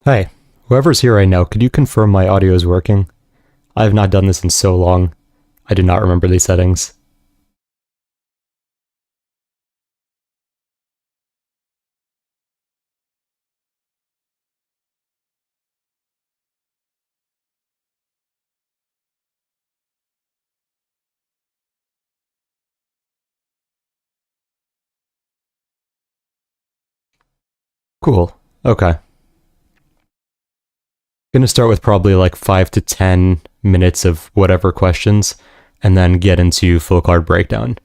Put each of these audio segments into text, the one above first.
Hey, whoever's here right now, could you confirm my audio is working? I have not done this in so long. I do not remember these settings. Cool. Okay. Gonna start with probably like 5 to 10 minutes of whatever questions, and then get into full card breakdown.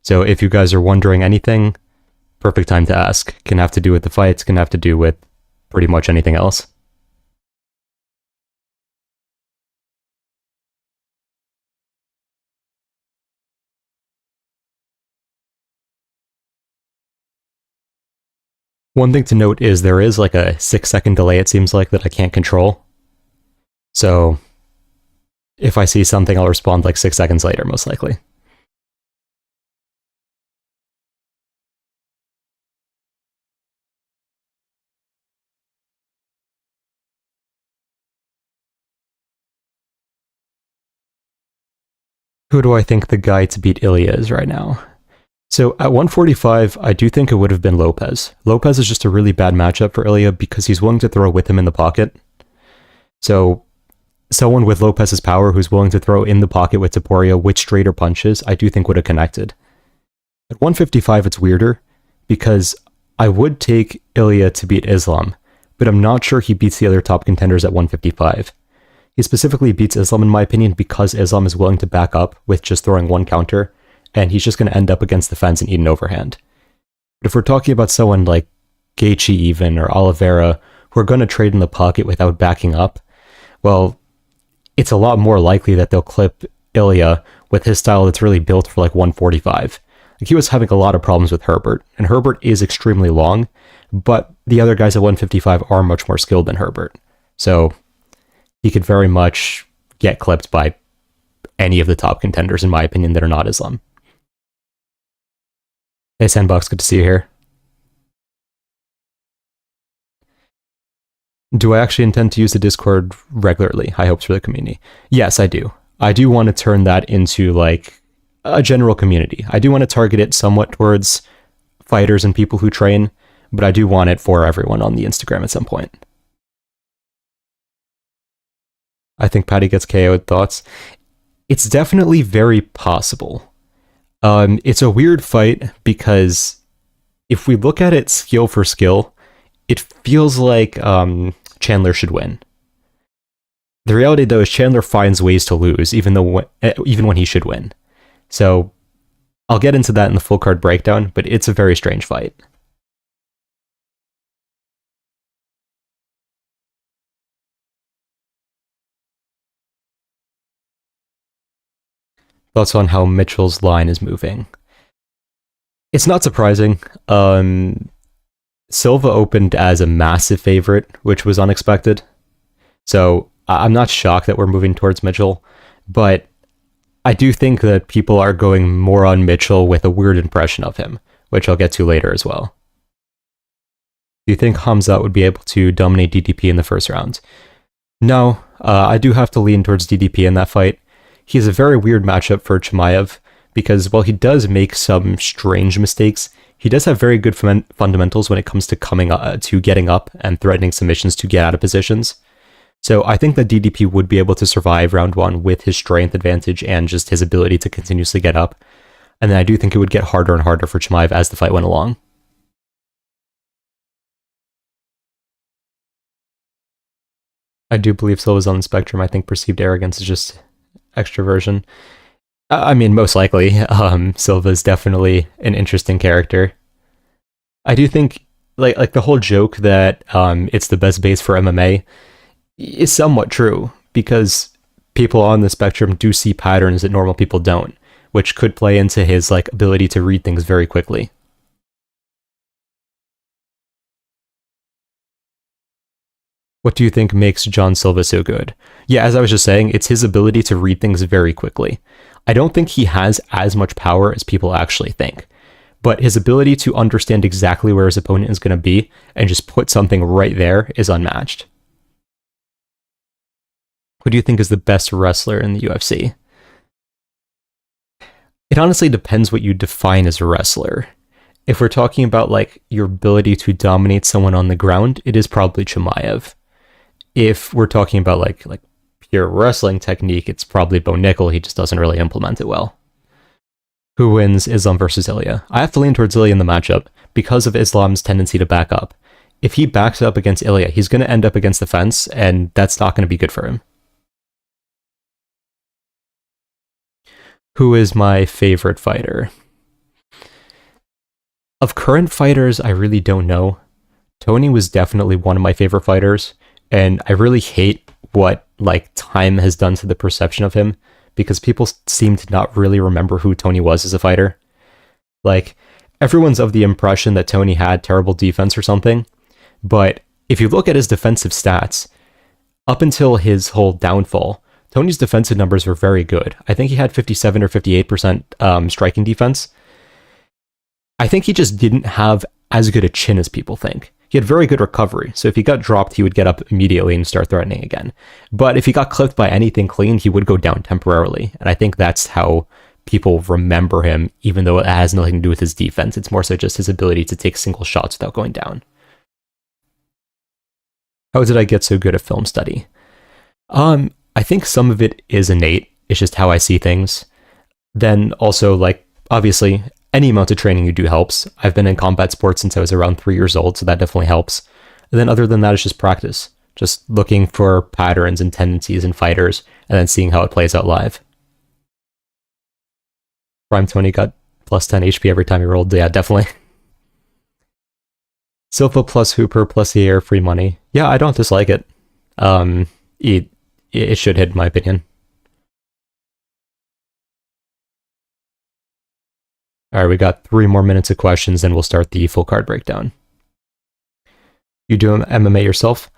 So if you guys are wondering anything, perfect time to ask. Can have to do with the fights, can have to do with pretty much anything else. One thing to note is there is like a 6-second delay, it seems like, that I can't control. So if I see something, I'll respond like 6 seconds later, most likely. Who do I think the guy to beat Ilya is right now? So at 145, I do think it would have been Lopez. Lopez is just a really bad matchup for Ilya because he's willing to throw with him in the pocket. So someone with Lopez's power who's willing to throw in the pocket with Topuria with straighter punches, I do think would have connected. At 155, it's weirder because I would take Ilya to beat Islam, but I'm not sure he beats the other top contenders at 155. He specifically beats Islam in my opinion because Islam is willing to back up with just throwing one counter, and he's just going to end up against the fence and eat an overhand. But if we're talking about someone like Gaethje even, or Oliveira, who are going to trade in the pocket without backing up, well, it's a lot more likely that they'll clip Ilya with his style that's really built for like 145. Like he was having a lot of problems with Herbert, and Herbert is extremely long, but the other guys at 155 are much more skilled than Herbert. So he could very much get clipped by any of the top contenders, in my opinion, that are not Islam. Hey, Sandbox, good to see you here. Do I actually intend to use the Discord regularly? High hopes for the community. Yes, I do. I do want to turn that into like a general community. I do want to target it somewhat towards fighters and people who train, but I do want it for everyone on the Instagram at some point. I think Patty gets KO'd. Thoughts? It's definitely very possible. It's a weird fight because if we look at it skill for skill, it feels like Chandler should win. The reality, though, is Chandler finds ways to lose, even when he should win. So I'll get into that in the full card breakdown, but it's a very strange fight. Thoughts on how Mitchell's line is moving? It's not surprising. Silva opened as a massive favorite, which was unexpected. So I'm not shocked that we're moving towards Mitchell, but I do think that people are going more on Mitchell with a weird impression of him, which I'll get to later as well. Do you think Hamzat would be able to dominate DDP in the first round? No, I do have to lean towards DDP in that fight. He's a very weird matchup for Chimaev because while he does make some strange mistakes, he does have very good fundamentals when it comes to getting up and threatening submissions to get out of positions. So I think that DDP would be able to survive round one with his strength advantage and just his ability to continuously get up. And then I do think it would get harder and harder for Chimaev as the fight went along. I do believe Silva's on the spectrum. I think perceived arrogance is just extroversion. I mean, most likely, Silva's definitely an interesting character. I do think, like the whole joke that it's the best base for MMA is somewhat true, because people on the spectrum do see patterns that normal people don't, which could play into his like ability to read things very quickly. What do you think makes John Silva so good? Yeah, as I was just saying, it's his ability to read things very quickly. I don't think he has as much power as people actually think, but his ability to understand exactly where his opponent is going to be and just put something right there is unmatched. Who do you think is the best wrestler in the UFC? It honestly depends what you define as a wrestler. If we're talking about like your ability to dominate someone on the ground, it is probably Chimaev. If we're talking about like pure wrestling technique, it's probably Bo Nickel. He just doesn't really implement it well. Who wins Islam versus Ilya? I have to lean towards Ilya in the matchup because of Islam's tendency to back up. If he backs up against Ilya, he's going to end up against the fence, and that's not going to be good for him. Who is my favorite fighter? Of current fighters, I really don't know. Tony was definitely one of my favorite fighters, and I really hate what like time has done to the perception of him because people seem to not really remember who Tony was as a fighter. Like, everyone's of the impression that Tony had terrible defense or something, but if you look at his defensive stats, up until his whole downfall, Tony's defensive numbers were very good. I think he had 57 or 58% striking defense. I think he just didn't have as good a chin as people think. He had very good recovery, so if he got dropped, he would get up immediately and start threatening again. But if he got clipped by anything clean, he would go down temporarily, and I think that's how people remember him, even though it has nothing to do with his defense. It's more so just his ability to take single shots without going down. How did I get so good at film study? I think some of it is innate. It's just how I see things. Then also, like, obviously, any amount of training you do helps. I've been in combat sports since I was around 3 years old, so that definitely helps. And then other than that, it's just practice. Just looking for patterns and tendencies in fighters, and then seeing how it plays out live. Prime Tony got plus 10 HP every time he rolled. Yeah, definitely. Silva plus Hooper plus the air free money. Yeah, I don't dislike it. It should hit, in my opinion. All right, we got 3 more minutes of questions, then we'll start the full card breakdown. You do MMA yourself?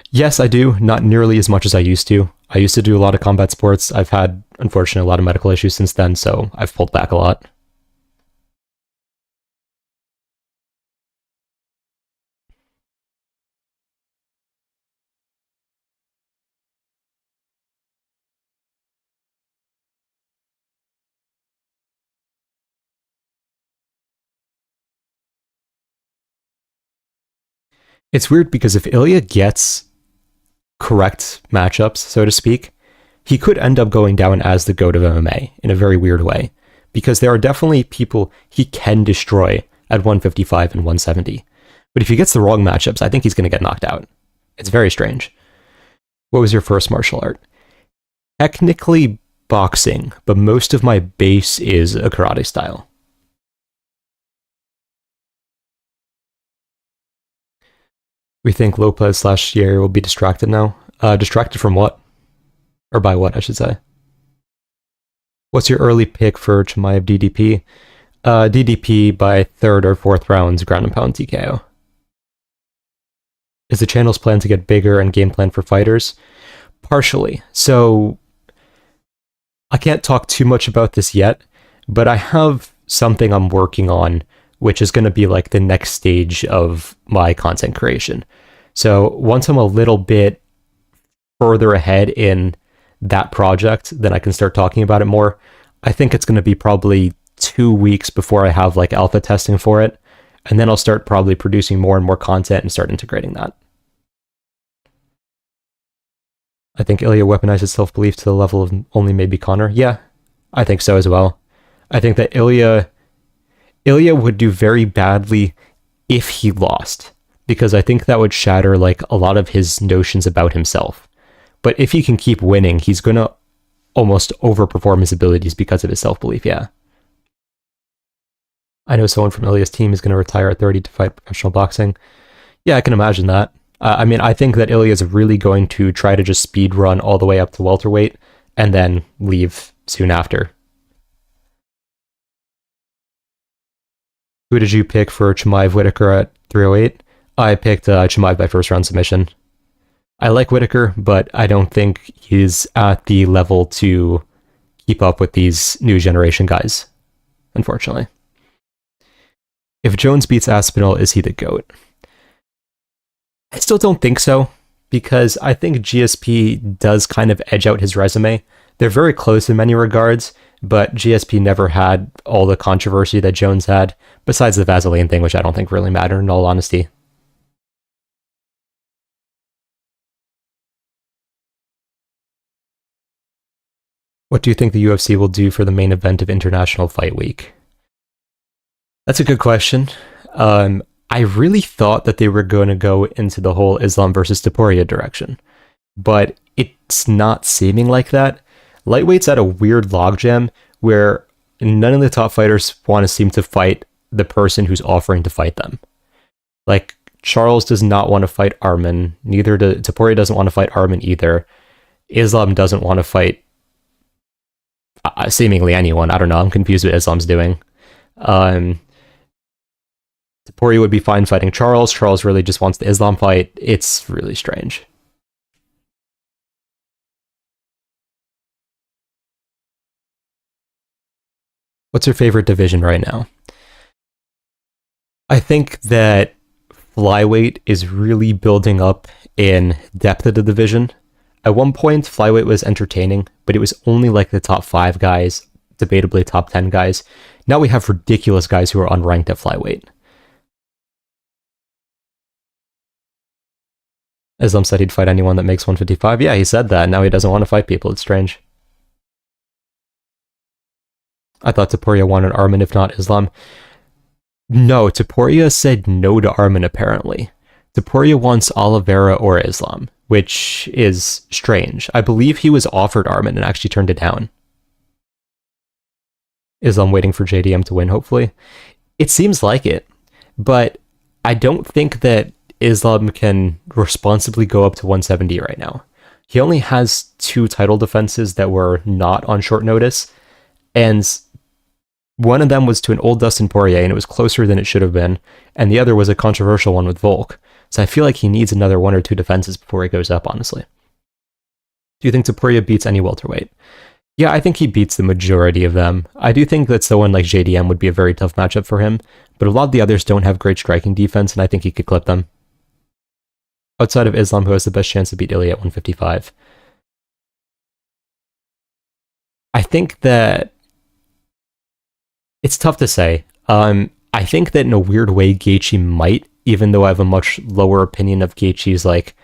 Yes, I do. Not nearly as much as I used to. I used to do a lot of combat sports. I've had, unfortunately, a lot of medical issues since then, so I've pulled back a lot. It's weird because if Ilya gets correct matchups, so to speak, he could end up going down as the GOAT of MMA in a very weird way. Because there are definitely people he can destroy at 155 and 170. But if he gets the wrong matchups, I think he's going to get knocked out. It's very strange. What was your first martial art? Technically boxing, but most of my base is a karate style. We think Lopez / Sierra will be distracted now. Distracted from what? Or by what, I should say. What's your early pick for Chimaev DDP? DDP by 3rd or 4th rounds, ground and pound TKO. Is the channel's plan to get bigger and game plan for fighters? Partially. So, I can't talk too much about this yet, but I have something I'm working on, which is going to be like the next stage of my content creation. So once I'm a little bit further ahead in that project, then I can start talking about it more. I think it's going to be probably 2 weeks before I have like alpha testing for it. And then I'll start probably producing more and more content and start integrating that. I think Ilya weaponizes self-belief to the level of only maybe Connor. Yeah, I think so as well. I think that Ilya would do very badly if he lost, because I think that would shatter like a lot of his notions about himself. But if he can keep winning, he's going to almost overperform his abilities because of his self-belief, yeah. I know someone from Ilya's team is going to retire at 30 to fight professional boxing. Yeah, I can imagine that. I mean, I think that Ilya is really going to try to just speed run all the way up to welterweight and then leave soon after. Who did you pick for Chimaev Whitaker at 308? I picked Chimaev by 1st round submission. I like Whitaker, but I don't think he's at the level to keep up with these new generation guys, unfortunately. If Jones beats Aspinall, is he the GOAT? I still don't think so. because I think GSP does kind of edge out his resume. They're very close in many regards, but GSP never had all the controversy that Jones had, besides the Vaseline thing, which I don't think really mattered in all honesty. What do you think the UFC will do for the main event of International Fight Week? That's a good question. I really thought that they were going to go into the whole Islam versus Topuria direction, but it's not seeming like that. Lightweight's at a weird logjam where none of the top fighters want to seem to fight the person who's offering to fight them. Like, Charles does not want to fight Arman, neither Topuria doesn't want to fight Arman either. Islam doesn't want to fight seemingly anyone. I don't know, I'm confused what Islam's doing. Topuria would be fine fighting Charles. Charles really just wants the Islam fight. It's really strange. What's your favorite division right now? I think that flyweight is really building up in depth of the division. At one point, flyweight was entertaining, but it was only like the top 5 guys, debatably top 10 guys. Now we have ridiculous guys who are unranked at flyweight. Islam said he'd fight anyone that makes 155. Yeah, he said that. Now he doesn't want to fight people. It's strange. I thought Topuria wanted Arman, if not Islam. No, Topuria said no to Arman, apparently. Topuria wants Oliveira or Islam, which is strange. I believe he was offered Arman and actually turned it down. Islam waiting for JDM to win, hopefully. It seems like it, but I don't think that Islam can responsibly go up to 170 right now. He only has 2 title defenses that were not on short notice, and one of them was to an old Dustin Poirier, and it was closer than it should have been, and the other was a controversial one with Volk. So I feel like he needs another 1 or 2 defenses before he goes up, honestly. Do you think Topuria beats any welterweight? Yeah, I think he beats the majority of them. I do think that someone like JDM would be a very tough matchup for him, but a lot of the others don't have great striking defense, and I think he could clip them. Outside of Islam, who has the best chance to beat Ilya at 155? I think that it's tough to say. I think that in a weird way, Gaethje might, even though I have a much lower opinion of Gaethje's like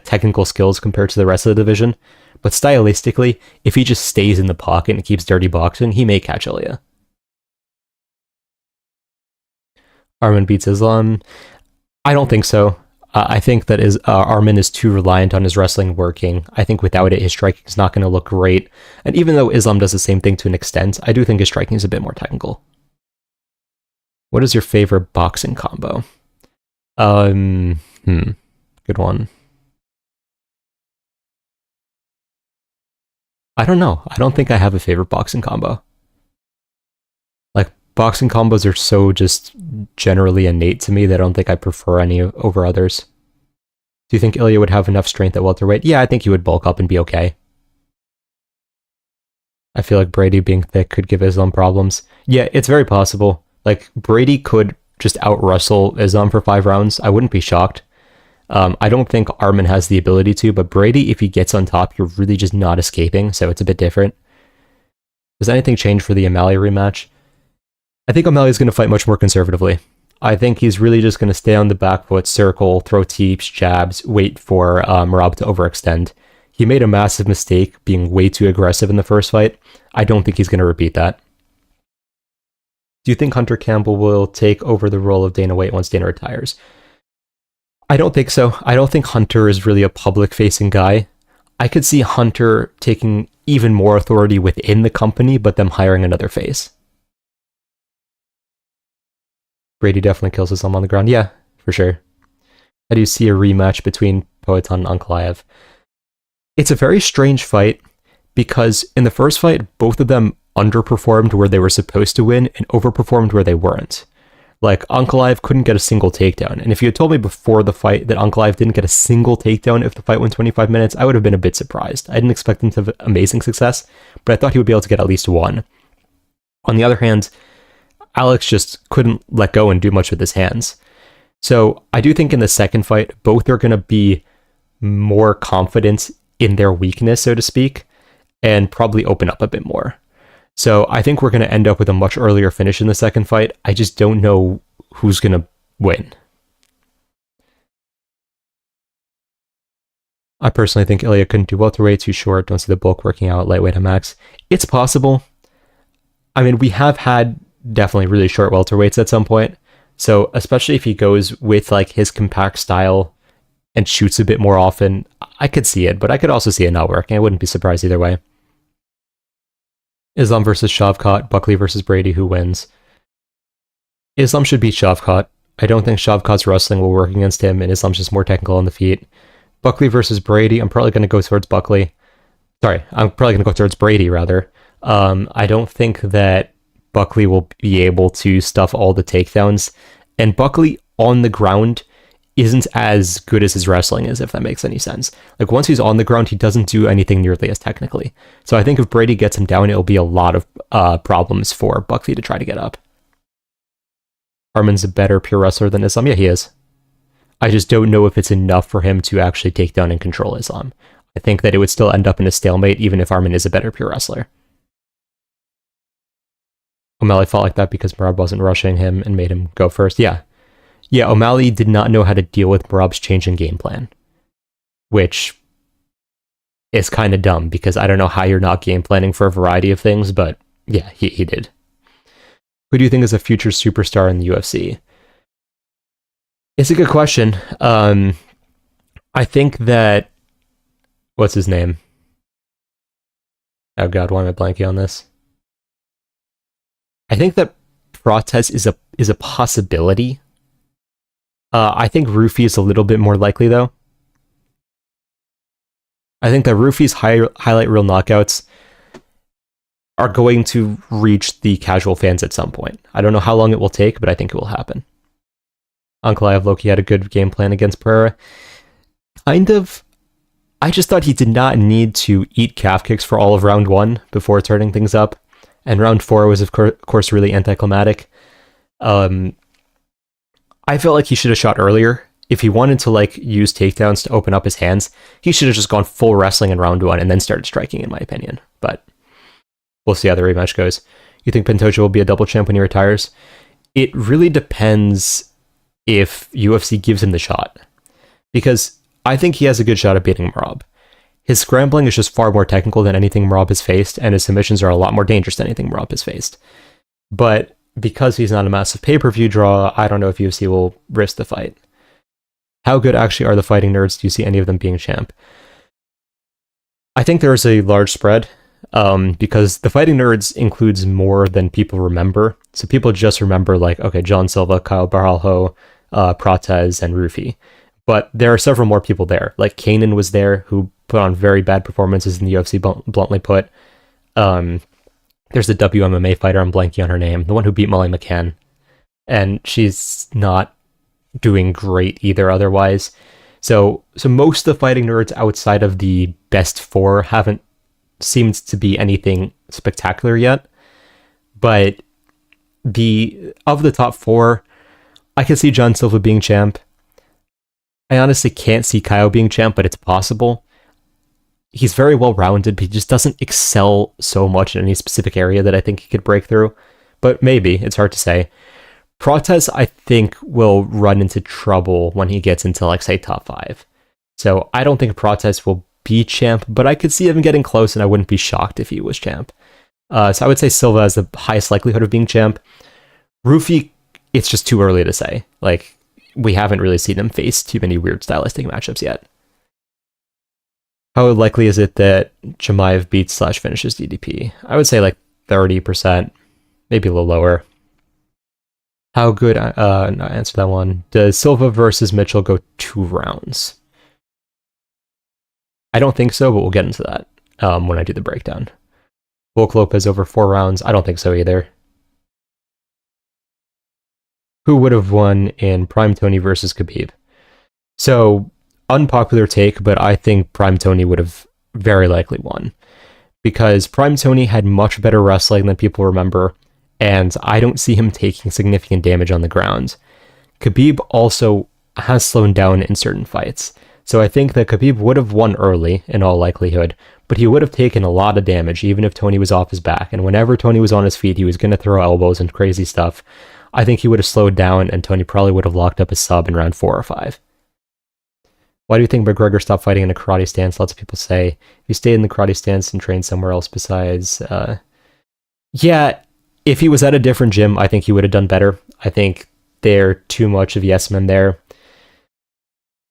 technical skills compared to the rest of the division. But stylistically, if he just stays in the pocket and keeps dirty boxing, he may catch Ilya. Arman beats Islam? I don't think so. I think that Arman is too reliant on his wrestling working. I think without it, his striking is not going to look great. And even though Islam does the same thing to an extent, I do think his striking is a bit more technical. What is your favorite boxing combo? Good one. I don't know. I don't think I have a favorite boxing combo. Like, boxing combos are so just generally innate to me that I don't think I prefer any over others. Do you think Ilya would have enough strength at welterweight? Yeah, I think he would bulk up and be okay. I feel like Brady being thick could give Islam problems. Yeah, it's very possible. Like, Brady could just out-wrestle Islam for 5 rounds. I wouldn't be shocked. I don't think Arman has the ability to, but Brady, if he gets on top, you're really just not escaping, so it's a bit different. Does anything change for the O'Malley rematch? I think O'Malley's going to fight much more conservatively. I think he's really just going to stay on the back foot, circle, throw teeps, jabs, wait for Merab to overextend. He made a massive mistake being way too aggressive in the first fight. I don't think he's going to repeat that. Do you think Hunter Campbell will take over the role of Dana White once Dana retires? I don't think so. I don't think Hunter is really a public-facing guy. I could see Hunter taking even more authority within the company, but them hiring another face. Brady definitely kills Islam on the ground. Yeah, for sure. How do you see a rematch between Poatan and Ankalaev? It's a very strange fight, because in the first fight, both of them underperformed where they were supposed to win and overperformed where they weren't. Like, Ankalaev couldn't get a single takedown, and if you had told me before the fight that Ankalaev didn't get a single takedown if the fight went 25 minutes, I would have been a bit surprised. I didn't expect him to have amazing success, but I thought he would be able to get at least one. On the other hand, Alex just couldn't let go and do much with his hands. So I do think in the second fight, both are going to be more confidence in their weakness, so to speak, and probably open up a bit more. So I think we're going to end up with a much earlier finish in the second fight. I just don't know who's going to win. I personally think Ilya couldn't do welterweight, too short, don't see the bulk working out, lightweight at max. It's possible. I mean, we have had definitely really short welterweights at some point. So especially if he goes with like his compact style and shoots a bit more often, I could see it, but I could also see it not working. I wouldn't be surprised either way. Islam versus Shavkat, Buckley versus Brady, who wins? Islam should beat Shavkat. I don't think Shavkat's wrestling will work against him, and Islam's just more technical on the feet. Buckley versus Brady, I'm probably going to go towards Buckley. Sorry, I'm probably going to go towards Brady, rather. I don't think that Buckley will be able to stuff all the takedowns, and Buckley on the ground isn't as good as his wrestling is, if that makes any sense. Like, once he's on the ground, he doesn't do anything nearly as technically. So I think if Brady gets him down, it'll be a lot of problems for Buckley to try to get up. Arman's a better pure wrestler than Islam. Yeah, he is. I just don't know if it's enough for him to actually take down and control Islam. I think that it would still end up in a stalemate, even if Arman is a better pure wrestler. O'Malley fought like that because Merab wasn't rushing him and made him go first. Yeah, O'Malley did not know how to deal with Merab's change in game plan, which is kind of dumb because I don't know how you're not game planning for a variety of things, but yeah, he did. Who do you think is a future superstar in the UFC? It's a good question. I think that... What's his name? Oh god, why am I blanking on this? I think that Protez is a possibility. I think Rufy is a little bit more likely, though. I think that Rufy's highlight reel knockouts are going to reach the casual fans at some point. I don't know how long it will take, but I think it will happen. Ankalaev Loki had a good game plan against Pereira. Kind of. I just thought he did not need to eat calf kicks for all of round 1 before turning things up. And round 4 was, of course, really anticlimactic. I felt like he should have shot earlier. If he wanted to like use takedowns to open up his hands, he should have just gone full wrestling in round 1 and then started striking, in my opinion. But we'll see how the rematch goes. You think Pantoja will be a double champ when he retires? It really depends if UFC gives him the shot. Because I think he has a good shot at beating Merab. His scrambling is just far more technical than anything Merab has faced, and his submissions are a lot more dangerous than anything Merab has faced. But because he's not a massive pay-per-view draw, I don't know if UFC will risk the fight. How good actually are the fighting nerds? Do you see any of them being champ? I think there is a large spread, because the fighting nerds includes more than people remember. So people just remember, like, okay, John Silva, Kyle Baralho, Protez, and Rufy. But there are several more people there. Like, Kanan was there, who put on very bad performances in the UFC, bluntly put. There's a WMMA fighter, I'm blanking on her name, the one who beat Molly McCann. And she's not doing great either otherwise. So most of the fighting nerds outside of the best 4 haven't seemed to be anything spectacular yet. But of the top 4, I can see John Silva being champ. I honestly can't see Kyle being champ, but it's possible. He's very well-rounded, but he just doesn't excel so much in any specific area that I think he could break through. But maybe, it's hard to say. Protez, I think, will run into trouble when he gets into, like, say, top 5. So I don't think Protez will be champ, but I could see him getting close, and I wouldn't be shocked if he was champ. So I would say Silva has the highest likelihood of being champ. Rufy, it's just too early to say. Like, we haven't really seen him face too many weird stylistic matchups yet. How likely is it that Chimaev beats / finishes DDP? I would say like 30%, maybe a little lower. How good, no, answer that one. Does Silva versus Mitchell go 2 rounds? I don't think so, but we'll get into that when I do the breakdown. Volk Lopez over 4 rounds? I don't think so either. Who would have won in Prime Tony versus Khabib? So, unpopular take, but I think Prime Tony would have very likely won. Because Prime Tony had much better wrestling than people remember, and I don't see him taking significant damage on the ground. Khabib also has slowed down in certain fights. So I think that Khabib would have won early, in all likelihood, but he would have taken a lot of damage even if Tony was off his back. And whenever Tony was on his feet, he was going to throw elbows and crazy stuff. I think he would have slowed down, and Tony probably would have locked up his sub in round 4 or 5. Why do you think McGregor stopped fighting in a karate stance? Lots of people say if he stayed in the karate stance and trained somewhere else besides... yeah, if he was at a different gym, I think he would have done better. I think they're too much of yes men there.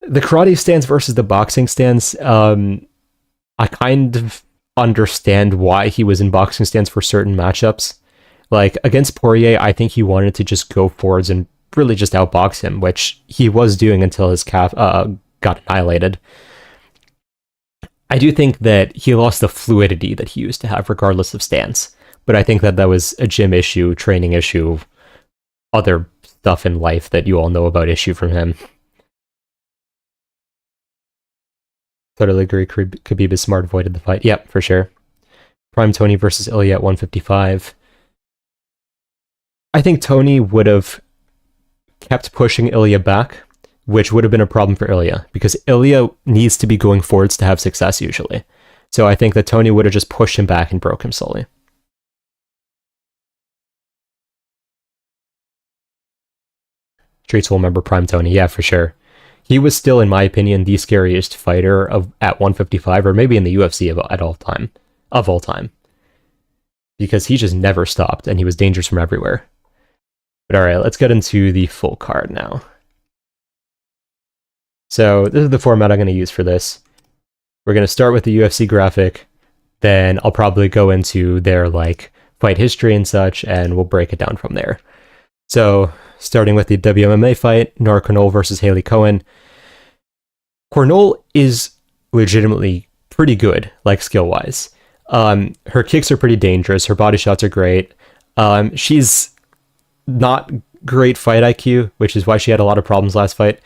The karate stance versus the boxing stance, I kind of understand why he was in boxing stance for certain matchups. Like, against Poirier, I think he wanted to just go forwards and really just outbox him, which he was doing until his calf got annihilated. I do think that he lost the fluidity that he used to have regardless of stance, but I think that that was a gym issue, training issue, other stuff in life that you all know about issue from him. Totally agree. Khabib is smart, avoided the fight. Yep, for sure. Prime Tony versus Ilya at 155. I think Tony would have kept pushing Ilya back, which would have been a problem for Ilya, because Ilya needs to be going forwards to have success usually. So I think that Tony would have just pushed him back and broke him slowly. Streets will remember Prime Tony. Yeah, for sure. He was still, in my opinion, the scariest fighter at 155, or maybe in the UFC of all time, because he just never stopped and he was dangerous from everywhere. But all right, let's get into the full card now. So this is the format I'm going to use for this. We're going to start with the UFC graphic, then I'll probably go into their like fight history and such, and we'll break it down from there. So starting with the WMMA fight, Nora Cornell versus Haley Cohen. Cornell is legitimately pretty good, like skill-wise. Her kicks are pretty dangerous. Her body shots are great. She's not great fight IQ, which is why she had a lot of problems last fight.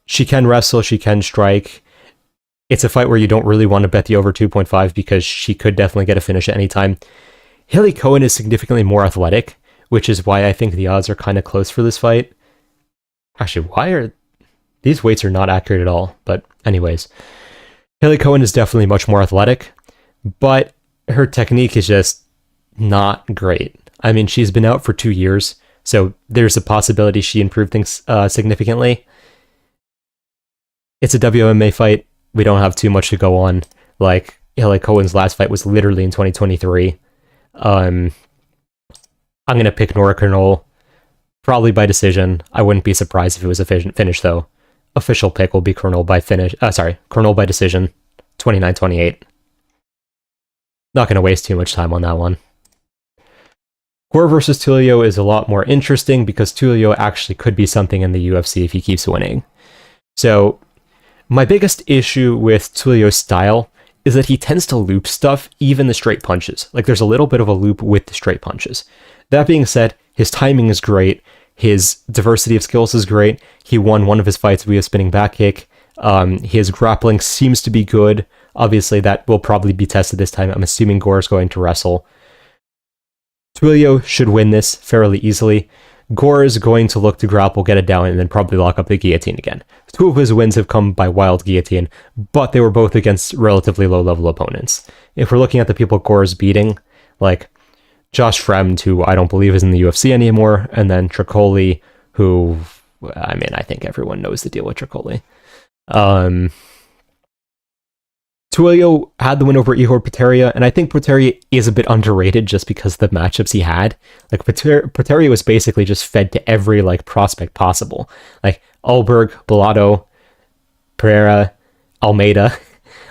She can wrestle, she can strike. It's a fight where you don't really want to bet the over 2.5 because she could definitely get a finish at any time. Haley Cohen is significantly more athletic, which is why I think the odds are kind of close for this fight. Actually, why are... These weights are not accurate at all, but anyways. Haley Cohen is definitely much more athletic, but her technique is just not great. I mean, she's been out for 2 years, so there's a possibility she improved things significantly. It's a WMA fight. We don't have too much to go on. Like, Haley Cohen's last fight was literally in 2023. I'm going to pick Nora Cornell, probably by decision. I wouldn't be surprised if it was a finish, though. Official pick will be Cornell by Cornell by decision, 29-28. Not going to waste too much time on that one. Gore versus Tulio is a lot more interesting because Tulio actually could be something in the UFC if he keeps winning. So, my biggest issue with Tulio's style is that he tends to loop stuff, even the straight punches. Like, there's a little bit of a loop with the straight punches. That being said, his timing is great. His diversity of skills is great. He won one of his fights via spinning back kick. His grappling seems to be good. Obviously, that will probably be tested this time. I'm assuming Gore is going to wrestle. Tulio should win this fairly easily. Gore is going to look to grapple, get it down, and then probably lock up the guillotine again. 2 of his wins have come by wild guillotine, but they were both against relatively low-level opponents. If we're looking at the people Gore is beating, like Josh Fremd, who I don't believe is in the UFC anymore, and then Tricoli, who, I mean, I think everyone knows the deal with Tricoli. Tulio had the win over Ihor Potieria, and I think Potieria is a bit underrated just because of the matchups he had. Like, Potieria was basically just fed to every, like, prospect possible. Like, Alberg, Bellato, Pereira, Almeida.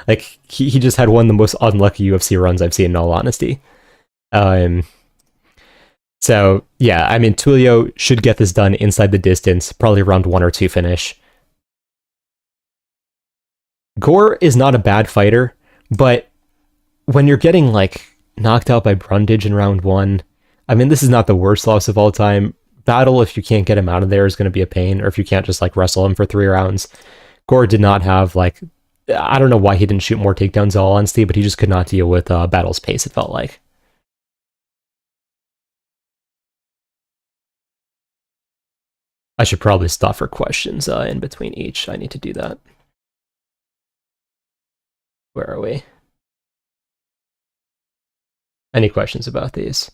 Like, he just had one of the most unlucky UFC runs I've seen, in all honesty. So, yeah, I mean, Tulio should get this done inside the distance, probably around 1 or 2 finish. Gore is not a bad fighter, but when you're getting, like, knocked out by Brundage in round 1, I mean, this is not the worst loss of all time. Battle, if you can't get him out of there, is going to be a pain, or if you can't just, like, wrestle him for 3 rounds. Gore did not have, like, I don't know why he didn't shoot more takedowns, all honesty, but he just could not deal with Battle's pace, it felt like. I should probably stop for questions in between each. I need to do that. Where are we? Any questions about these?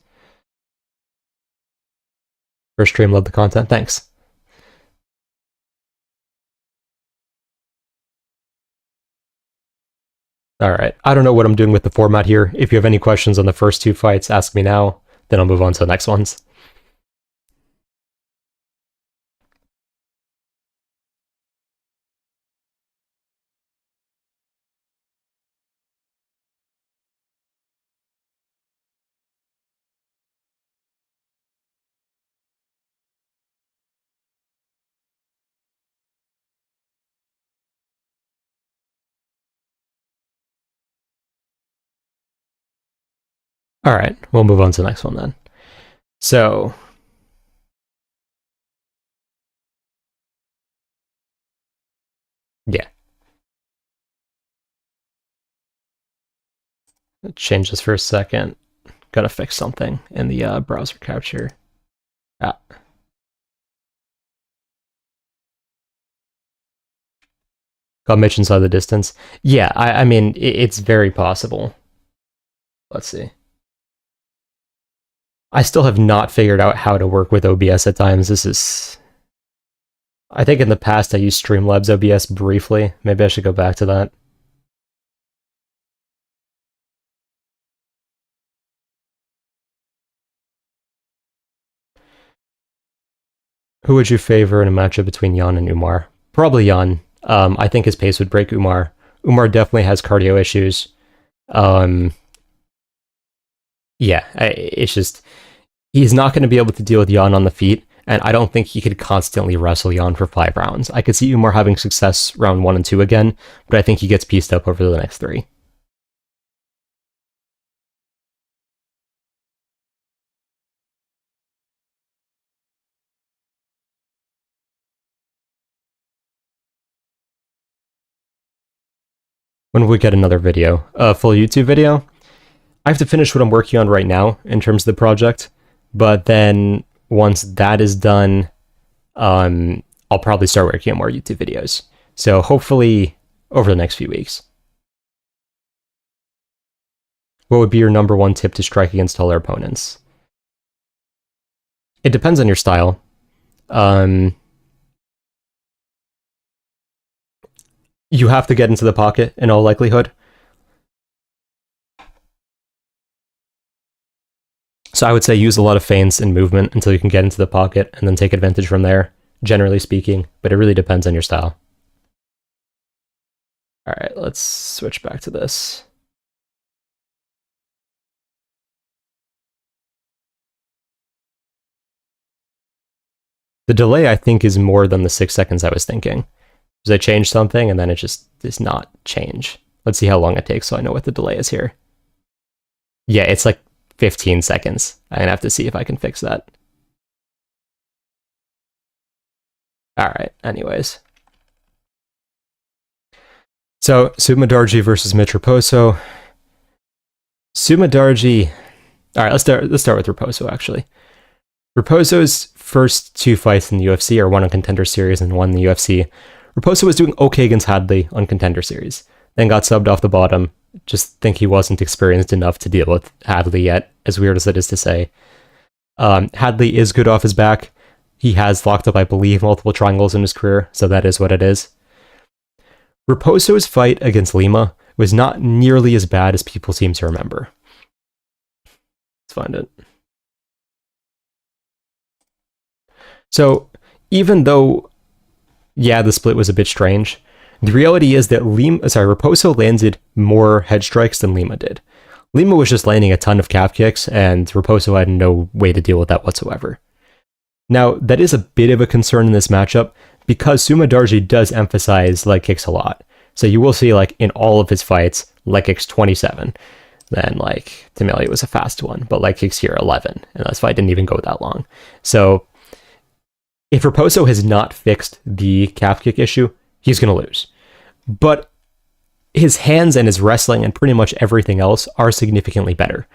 First stream, love the content. Thanks. All right. I don't know what I'm doing with the format here. If you have any questions on the first two fights, ask me now. Then I'll move on to the next ones. All right. We'll move on to the next one then. So, yeah. Change this for a second. Gotta fix something in the browser capture. Ah. Got Mitch inside the distance. Yeah, I mean, it's very possible. Let's see. I still have not figured out how to work with OBS at times. This is... I think in the past I used Streamlabs OBS briefly. Maybe I should go back to that. Who would you favor in a matchup between Jan and Umar? Probably Jan. I think his pace would break Umar. Umar definitely has cardio issues. Yeah, it's just... He's not going to be able to deal with Jan on the feet, and I don't think he could constantly wrestle Jan for 5 rounds. I could see Umar having success round 1 and 2 again, but I think he gets pieced up over the next 3. When we get another video, a full YouTube video, I have to finish what I'm working on right now in terms of the project, but then once that is done, I'll probably start working on more YouTube videos. So hopefully over the next few weeks. What would be your number 1 tip to strike against taller opponents? It depends on your style. You have to get into the pocket in all likelihood. So I would say use a lot of feints and movement until you can get into the pocket and then take advantage from there, generally speaking, but it really depends on your style. All right, let's switch back to this. The delay, I think, is more than the 6 seconds I was thinking. Because I changed something and then it just does not change. Let's see how long it takes so I know what the delay is here. Yeah, it's like 15 seconds. I'm gonna have to see if I can fix that. Alright, anyways. So, Sumadarji versus Mitch Raposo. Sumadarji... Alright, let's start with Raposo, actually. Raposo's first 2 fights in the UFC are one on Contender Series and one in the UFC. Raposo was doing okay against Hadley on Contender Series, then got subbed off the bottom. Just think he wasn't experienced enough to deal with Hadley yet, as weird as it is to say. Hadley is good off his back. He has locked up, I believe, multiple triangles in his career, so that is what it is. Raposo's fight against Lima was not nearly as bad as people seem to remember. Let's find it. So, even though, yeah, the split was a bit strange, the reality is that Raposo landed more head strikes than Lima did. Lima was just landing a ton of calf kicks, and Raposo had no way to deal with that whatsoever. Now, that is a bit of a concern in this matchup, because Sumadarji does emphasize leg kicks a lot. So you will see, like, in all of his fights, leg kicks 27. Then, like, Tamalia was a fast one, but leg kicks here 11, and this fight didn't even go that long. So, if Raposo has not fixed the calf kick issue, he's going to lose. But his hands and his wrestling and pretty much everything else are significantly better.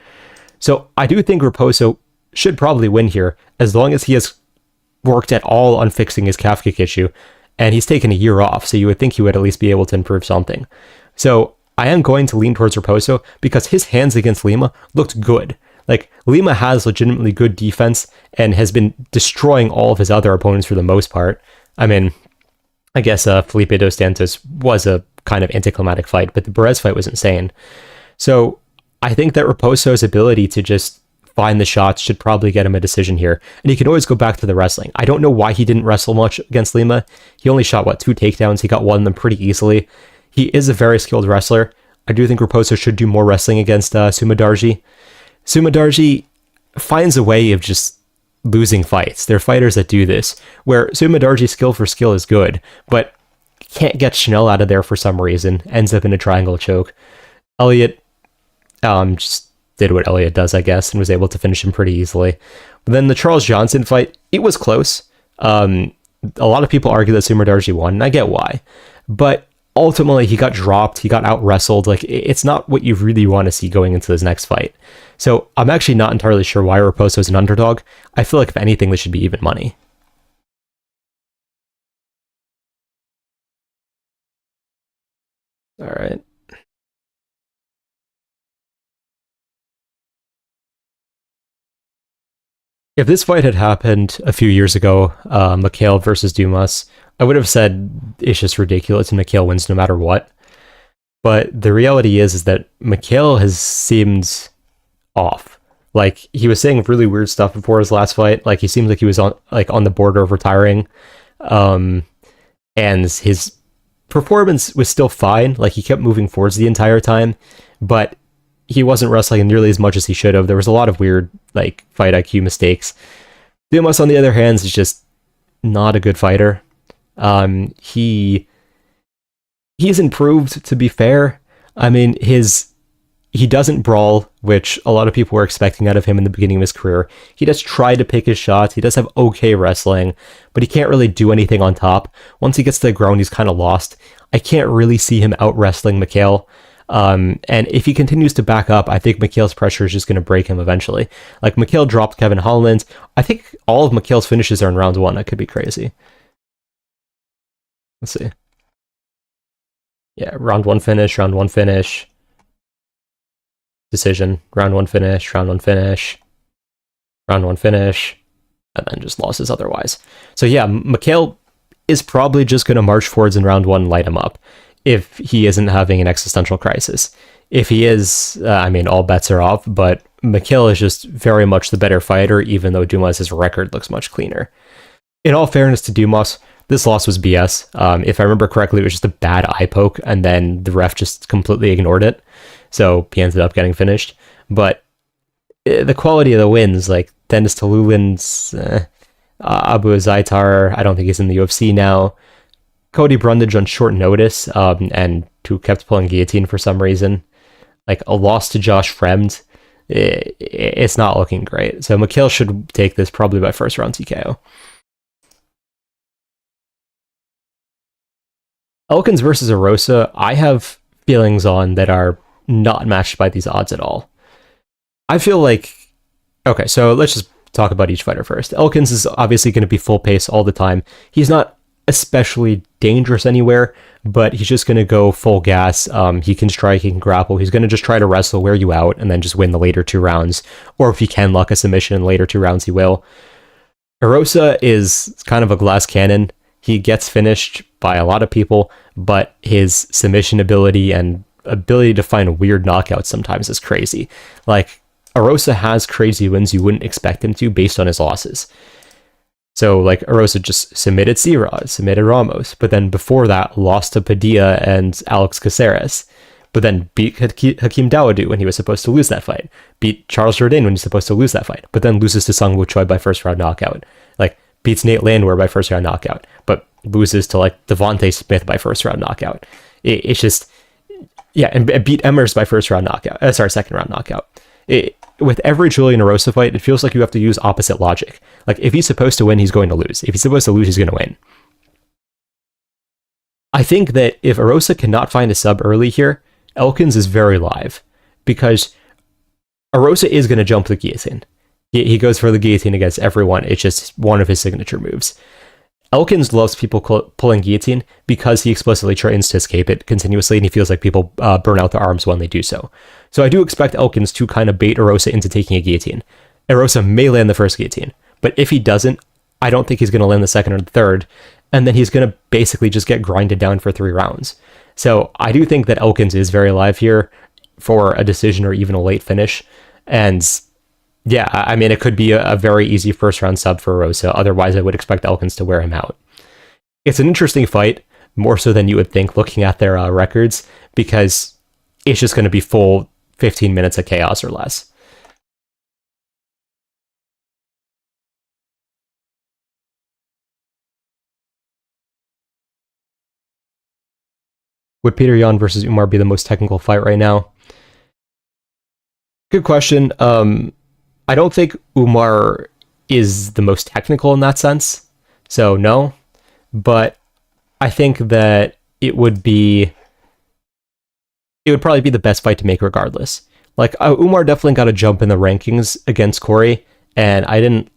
So I do think Raposo should probably win here, as long as he has worked at all on fixing his calf kick issue, and he's taken a year off, so you would think he would at least be able to improve something. So I am going to lean towards Raposo because his hands against Lima looked good. Like, Lima has legitimately good defense and has been destroying all of his other opponents for the most part. I mean, I guess Felipe dos Santos was a kind of anticlimactic fight, but the Perez fight was insane. So I think that Raposo's ability to just find the shots should probably get him a decision here. And he can always go back to the wrestling. I don't know why he didn't wrestle much against Lima. He only shot, 2 takedowns? He got one of them pretty easily. He is a very skilled wrestler. I do think Raposo should do more wrestling against Sumadarji. Sumadarji finds a way of just losing fights. There are fighters that do this, where Sumadarji's skill for skill is good, but can't get Chanel out of there for some reason, ends up in a triangle choke. Elliott just did what Elliott does, I guess, and was able to finish him pretty easily. But then the Charles Johnson fight, it was close. A lot of people argue that Sumadarji won, and I get why. But ultimately, he got dropped, he got out-wrestled. Like, it's not what you really want to see going into this next fight. So I'm actually not entirely sure why Raposo is an underdog. I feel like, if anything, this should be even money. All right. If this fight had happened a few years ago, Mikhail versus Dumas, I would have said it's just ridiculous and Mikhail wins no matter what. But the reality is that Mikhail has seemed off. Like, he was saying really weird stuff before his last fight. Like, he seemed like he was on the border of retiring. And his performance was still fine. Like, he kept moving forwards the entire time, but he wasn't wrestling nearly as much as he should have. There was a lot of weird, fight IQ mistakes. Dumas, on the other hand, is just not a good fighter. He's improved, to be fair. I mean, he doesn't brawl, which a lot of people were expecting out of him in the beginning of his career. He does try to pick his shots. He does have okay wrestling, but he can't really do anything on top. Once he gets to the ground, he's kind of lost. I can't really see him out wrestling Mikhail. And if he continues to back up, I think Mikhail's pressure is just going to break him eventually. Like, Mikhail dropped Kevin Holland. I think all of Mikhail's finishes are in round 1. That could be crazy. Let's see. Yeah, round 1 finish, decision, round 1 finish, round 1 finish, round 1 finish, and then just losses otherwise. So yeah, Mikhail is probably just going to march forwards in round 1 and light him up, if he isn't having an existential crisis. If he is, all bets are off, but Mikhail is just very much the better fighter, even though Dumas' record looks much cleaner. In all fairness to Dumas, this loss was BS. If I remember correctly, it was just a bad eye poke, and then the ref just completely ignored it. So he ended up getting finished. But the quality of the wins, like Dennis Talulin's, Abu Zaitar, I don't think he's in the UFC now. Cody Brundage on short notice, and who kept pulling guillotine for some reason. Like, a loss to Josh Fremd, it's not looking great. So Mikhail should take this probably by first round TKO. Elkins versus Arosa, I have feelings on that are not matched by these odds at all. I feel like... Okay, so let's just talk about each fighter first. Elkins is obviously going to be full pace all the time. He's not especially dangerous anywhere, but he's just going to go full gas. He can strike, he can grapple. He's going to just try to wrestle, wear you out, and then just win the later 2 rounds. Or if he can luck a submission in the later 2 rounds, he will. Arosa is kind of a glass cannon. He gets finished by a lot of people, but his submission ability and ability to find weird knockouts sometimes is crazy. Like, Arosa has crazy wins you wouldn't expect him to based on his losses. So, like, Arosa just submitted C-Rod, submitted Ramos, but then before that, lost to Padilla and Alex Caceres, but then beat Hakeem Dawodu when he was supposed to lose that fight, beat Charles Jourdain when he's supposed to lose that fight, but then loses to Sung Woo Choi by first round knockout. Like, beats Nate Landwehr by first round knockout, but loses to, like, Devontae Smith by first round knockout. It's just... Yeah, and beat Emmers by second round knockout. With every Julian Arosa fight, it feels like you have to use opposite logic. Like, if he's supposed to win, he's going to lose. If he's supposed to lose, he's going to win. I think that if Arosa cannot find a sub early here, Elkins is very live, because Arosa is going to jump the guillotine. He goes for the guillotine against everyone. It's just one of his signature moves. Elkins loves people pulling guillotine because he explicitly trains to escape it continuously, and he feels like people burn out their arms when they do so. So I do expect Elkins to kind of bait Erosa into taking a guillotine. Erosa may land the first guillotine, but if he doesn't, I don't think he's going to land the second or the third, and then he's going to basically just get grinded down for 3 rounds. So I do think that Elkins is very alive here for a decision or even a late finish, and yeah, I mean, it could be a very easy first round sub for Rosa. Otherwise, I would expect Elkins to wear him out. It's an interesting fight, more so than you would think looking at their records, because it's just going to be full 15 minutes of chaos or less. Would Peter Yan versus Umar be the most technical fight right now? Good question. I don't think Umar is the most technical in that sense, so no. But I think that it would probably be the best fight to make regardless. Like Umar definitely got a jump in the rankings against Corey, and I didn't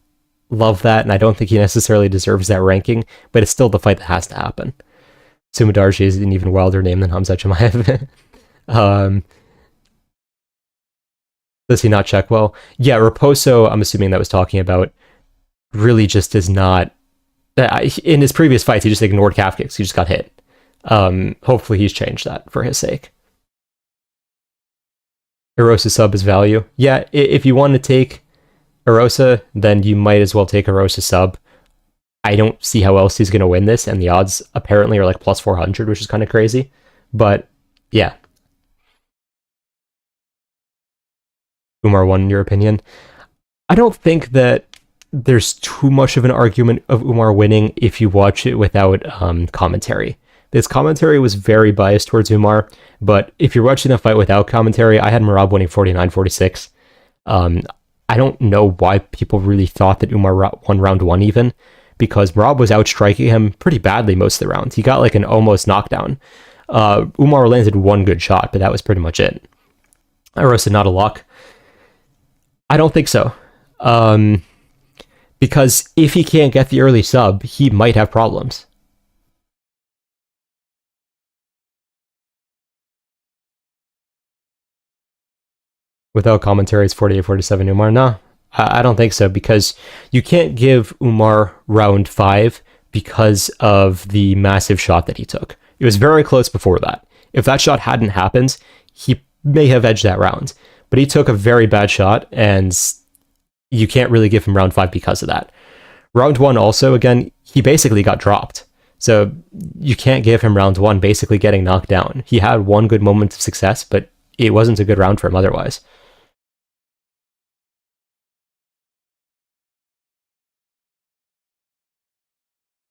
love that, and I don't think he necessarily deserves that ranking. But it's still the fight that has to happen. Sumadarji is an even wilder name than Hamza Chimaev. Does he not check well? Yeah, Raposo, I'm assuming that was talking about, really just is not... in his previous fights, he just ignored calf kicks. He just got hit. Hopefully he's changed that for his sake. Erosa sub is value. Yeah, if you want to take Erosa, then you might as well take Erosa sub. I don't see how else he's going to win this, and the odds apparently are like plus 400, which is kind of crazy. But, yeah. Umar won, in your opinion? I don't think that there's too much of an argument of Umar winning if you watch it without commentary. This commentary was very biased towards Umar, but if you're watching the fight without commentary, I had Merab winning 49-46. I don't know why people really thought that Umar won round 1 even, because Merab was outstriking him pretty badly most of the rounds. He got like an almost knockdown. Umar landed 1 good shot, but that was pretty much it. Erosa not a lock. I don't think so. Because if he can't get the early sub, he might have problems. Without commentary, it's 48-47 Umar. No, I don't think so, because you can't give Umar round 5 because of the massive shot that he took. It was very close before that. If that shot hadn't happened, he may have edged that round. But he took a very bad shot, and you can't really give him round 5 because of that. Round 1 also, again, he basically got dropped. So you can't give him round 1 basically getting knocked down. He had 1 good moment of success, but it wasn't a good round for him otherwise.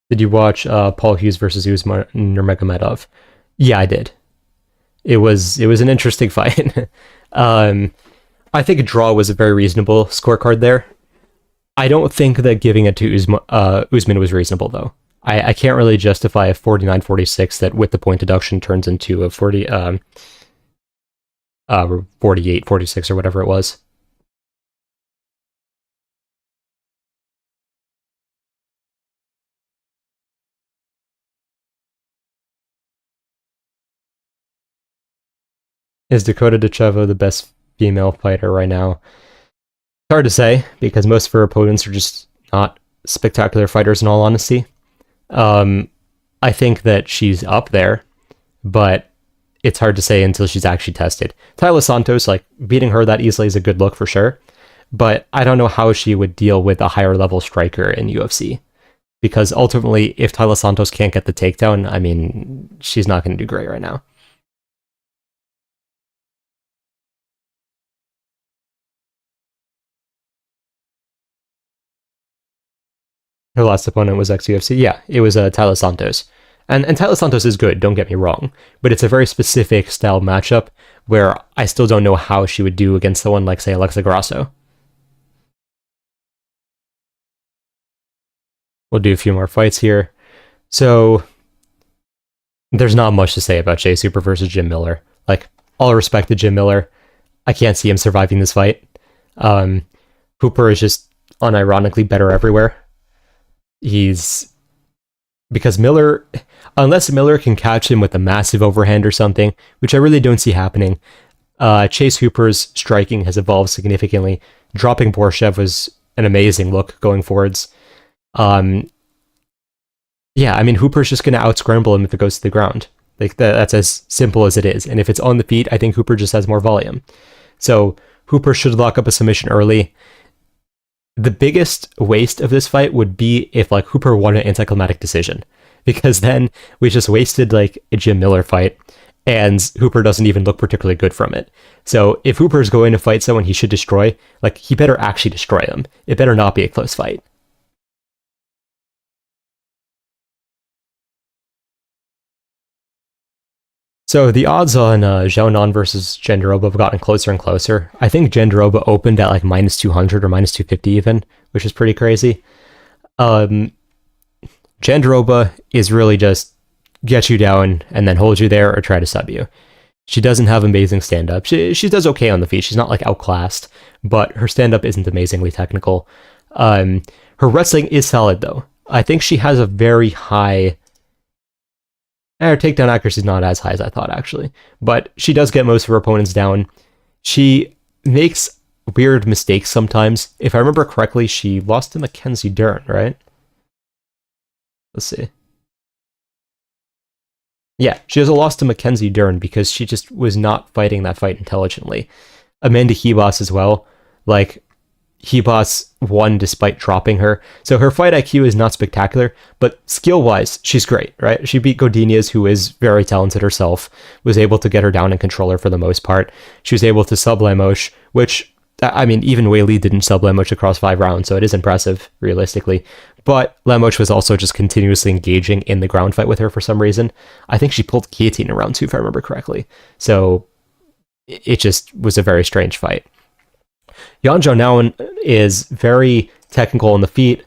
Did you watch Paul Hughes versus Usman Nurmagomedov? Yeah, I did. It was an interesting fight. I think a draw was a very reasonable scorecard there. I don't think that giving it to Usman was reasonable, though. I can't really justify a 49-46 that with the point deduction turns into a 48-46 or whatever it was. Is Dakota Dechevo the best female fighter right now? It's hard to say, because most of her opponents are just not spectacular fighters in all honesty. I think that she's up there, but it's hard to say until she's actually tested. Tyler Santos, like, beating her that easily is a good look for sure, but I don't know how she would deal with a higher level striker in UFC. Because ultimately, if Tyler Santos can't get the takedown, I mean, she's not going to do great right now. Her last opponent was ex-UFC. Yeah, it was Tyler Santos. And Tyler Santos is good, don't get me wrong, but it's a very specific style matchup where I still don't know how she would do against someone like, say, Alexa Grasso. We'll do a few more fights here. So, there's not much to say about Jay Super versus Jim Miller. Like, all respect to Jim Miller, I can't see him surviving this fight. Hooper is just unironically better everywhere. He's because Miller, unless Miller can catch him with a massive overhand or something, which I really don't see happening, Chase Hooper's striking has evolved significantly. Dropping Borshev was an amazing look going forwards. Yeah, I mean, Hooper's just going to out-scramble him if it goes to the ground. Like, that's as simple as it is. And if it's on the feet, I think Hooper just has more volume. So Hooper should lock up a submission early. The biggest waste of this fight would be if, like, Hooper won an anticlimactic decision. Because then we just wasted, like, a Jim Miller fight, and Hooper doesn't even look particularly good from it. So if Hooper's going to fight someone he should destroy, like, he better actually destroy him. It better not be a close fight. So the odds on Zhao Nan versus Jandiroba have gotten closer and closer. I think Jandiroba opened at like minus 200 or minus 250 even, which is pretty crazy. Um, Jandiroba is really just get you down and then hold you there or try to sub you. She doesn't have amazing stand-up. She does okay on the feet. She's not like outclassed, but her stand-up isn't amazingly technical. Her wrestling is solid though. I think she has a very high. Her takedown accuracy is not as high as I thought, actually. But she does get most of her opponents down. She makes weird mistakes sometimes. If I remember correctly, she lost to Mackenzie Dern, right? Let's see. Yeah, she has a loss to Mackenzie Dern because she just was not fighting that fight intelligently. Amanda Hebos as well. Like, Hebos won despite dropping her. So her fight IQ is not spectacular, but skill-wise, she's great, right? She beat Godinez, who is very talented herself, was able to get her down and control her for the most part. She was able to sub Lemos, which, I mean, even Wei Li didn't sub Lemos across 5 rounds, so it is impressive, realistically. But Lemos was also just continuously engaging in the ground fight with her for some reason. I think she pulled guillotine in round 2, if I remember correctly. So it just was a very strange fight. Yan Zhao is very technical on the feet,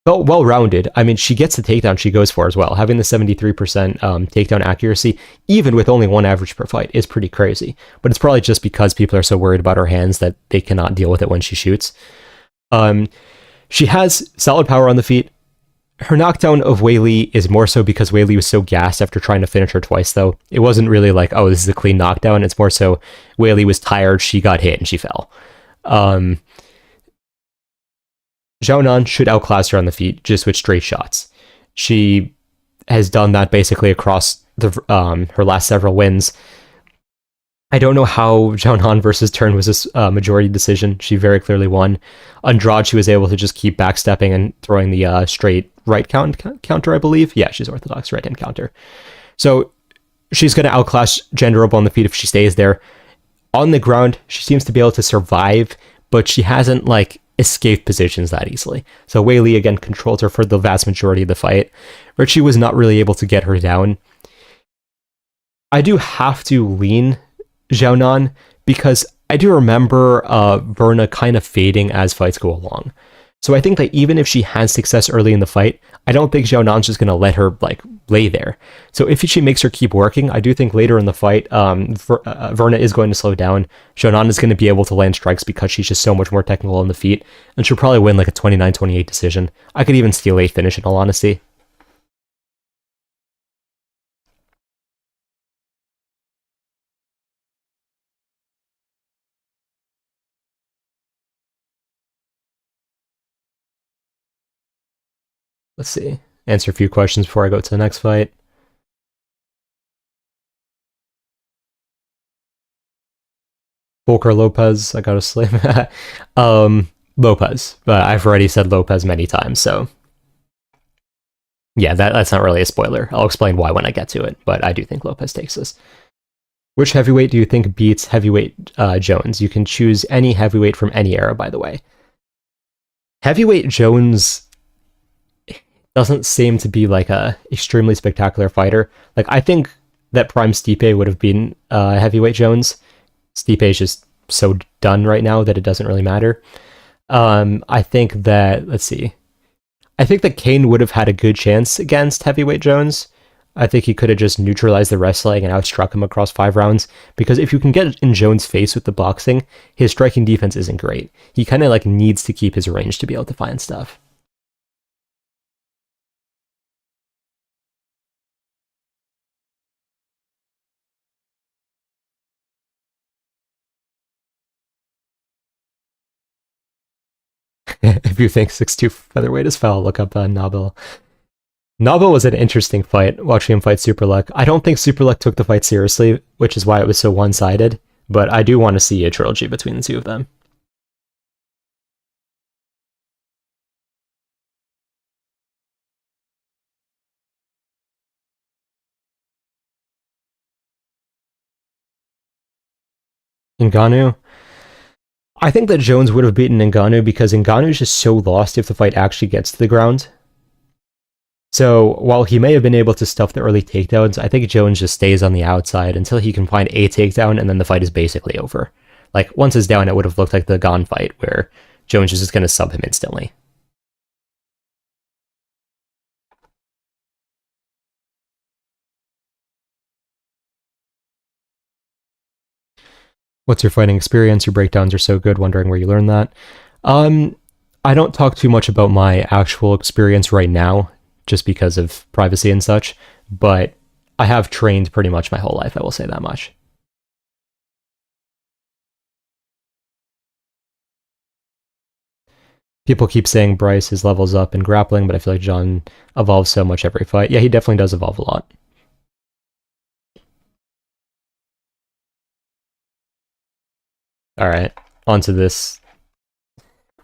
but well-rounded. I mean, she gets the takedown she goes for as well. Having the 73% takedown accuracy, even with only 1 average per fight, is pretty crazy. But it's probably just because people are so worried about her hands that they cannot deal with it when she shoots. She has solid power on the feet. Her knockdown of Wei Li is more so because Wei Li was so gassed after trying to finish her twice, though. It wasn't really like, oh, this is a clean knockdown. It's more so Wei Li was tired, she got hit, and she fell. Zhao Nan should outclass her on the feet just with straight shots. She has done that basically across her last several wins. I don't know how Zhao Nan versus Turn was a majority decision. She very clearly won. Andrade, she was able to just keep backstepping and throwing the straight right counter, I believe. Yeah, she's orthodox right-hand counter. So she's going to outclass Jandiroba on the feet if she stays there. On the ground, she seems to be able to survive, but she hasn't, like, escaped positions that easily. So Wei Li, again, controlled her for the vast majority of the fight. Richie was not really able to get her down. I do have to lean Zhao Nan because I do remember Verna kind of fading as fights go along. So I think that even if she has success early in the fight, I don't think Zhao Nan's just going to let her like lay there. So if she makes her keep working, I do think later in the fight, Verna is going to slow down. Zhao Nan is going to be able to land strikes because she's just so much more technical on the feet, and she'll probably win like a 29-28 decision. I could even steal a finish in all honesty. Let's see. Answer a few questions before I go to the next fight. Volker Lopez, I got a slim. Lopez, but I've already said Lopez many times, so yeah, that's not really a spoiler. I'll explain why when I get to it, but I do think Lopez takes this. Which heavyweight do you think beats heavyweight Jones? You can choose any heavyweight from any era, by the way. Heavyweight Jones doesn't seem to be like a extremely spectacular fighter. Like, I think that Prime Stipe would have been heavyweight Jones. Stipe is just so done right now that it doesn't really matter. I think that, let's see. I think that Kane would have had a good chance against heavyweight Jones. I think he could have just neutralized the wrestling and outstruck him across 5 rounds. Because if you can get in Jones' face with the boxing, his striking defense isn't great. He kind of like needs to keep his range to be able to find stuff. If you think 6'2 featherweight is foul, look up Nabil. Nabil was an interesting fight, watching him fight Superlek. I don't think Superlek took the fight seriously, which is why it was so one-sided, but I do want to see a trilogy between the two of them. Ngannou. I think that Jones would have beaten Ngannou because Ngannou is just so lost if the fight actually gets to the ground. So while he may have been able to stuff the early takedowns, I think Jones just stays on the outside until he can find a takedown, and then the fight is basically over. Like, once it's down, it would have looked like the Gane fight, where Jones is just going to sub him instantly. What's your fighting experience? Your breakdowns are so good, wondering where you learned that. I don't talk too much about my actual experience right now, just because of privacy and such, but I have trained pretty much my whole life, I will say that much. People keep saying Bryce his levels up in grappling, but I feel like John evolves so much every fight. Yeah, he definitely does evolve a lot. Alright, onto this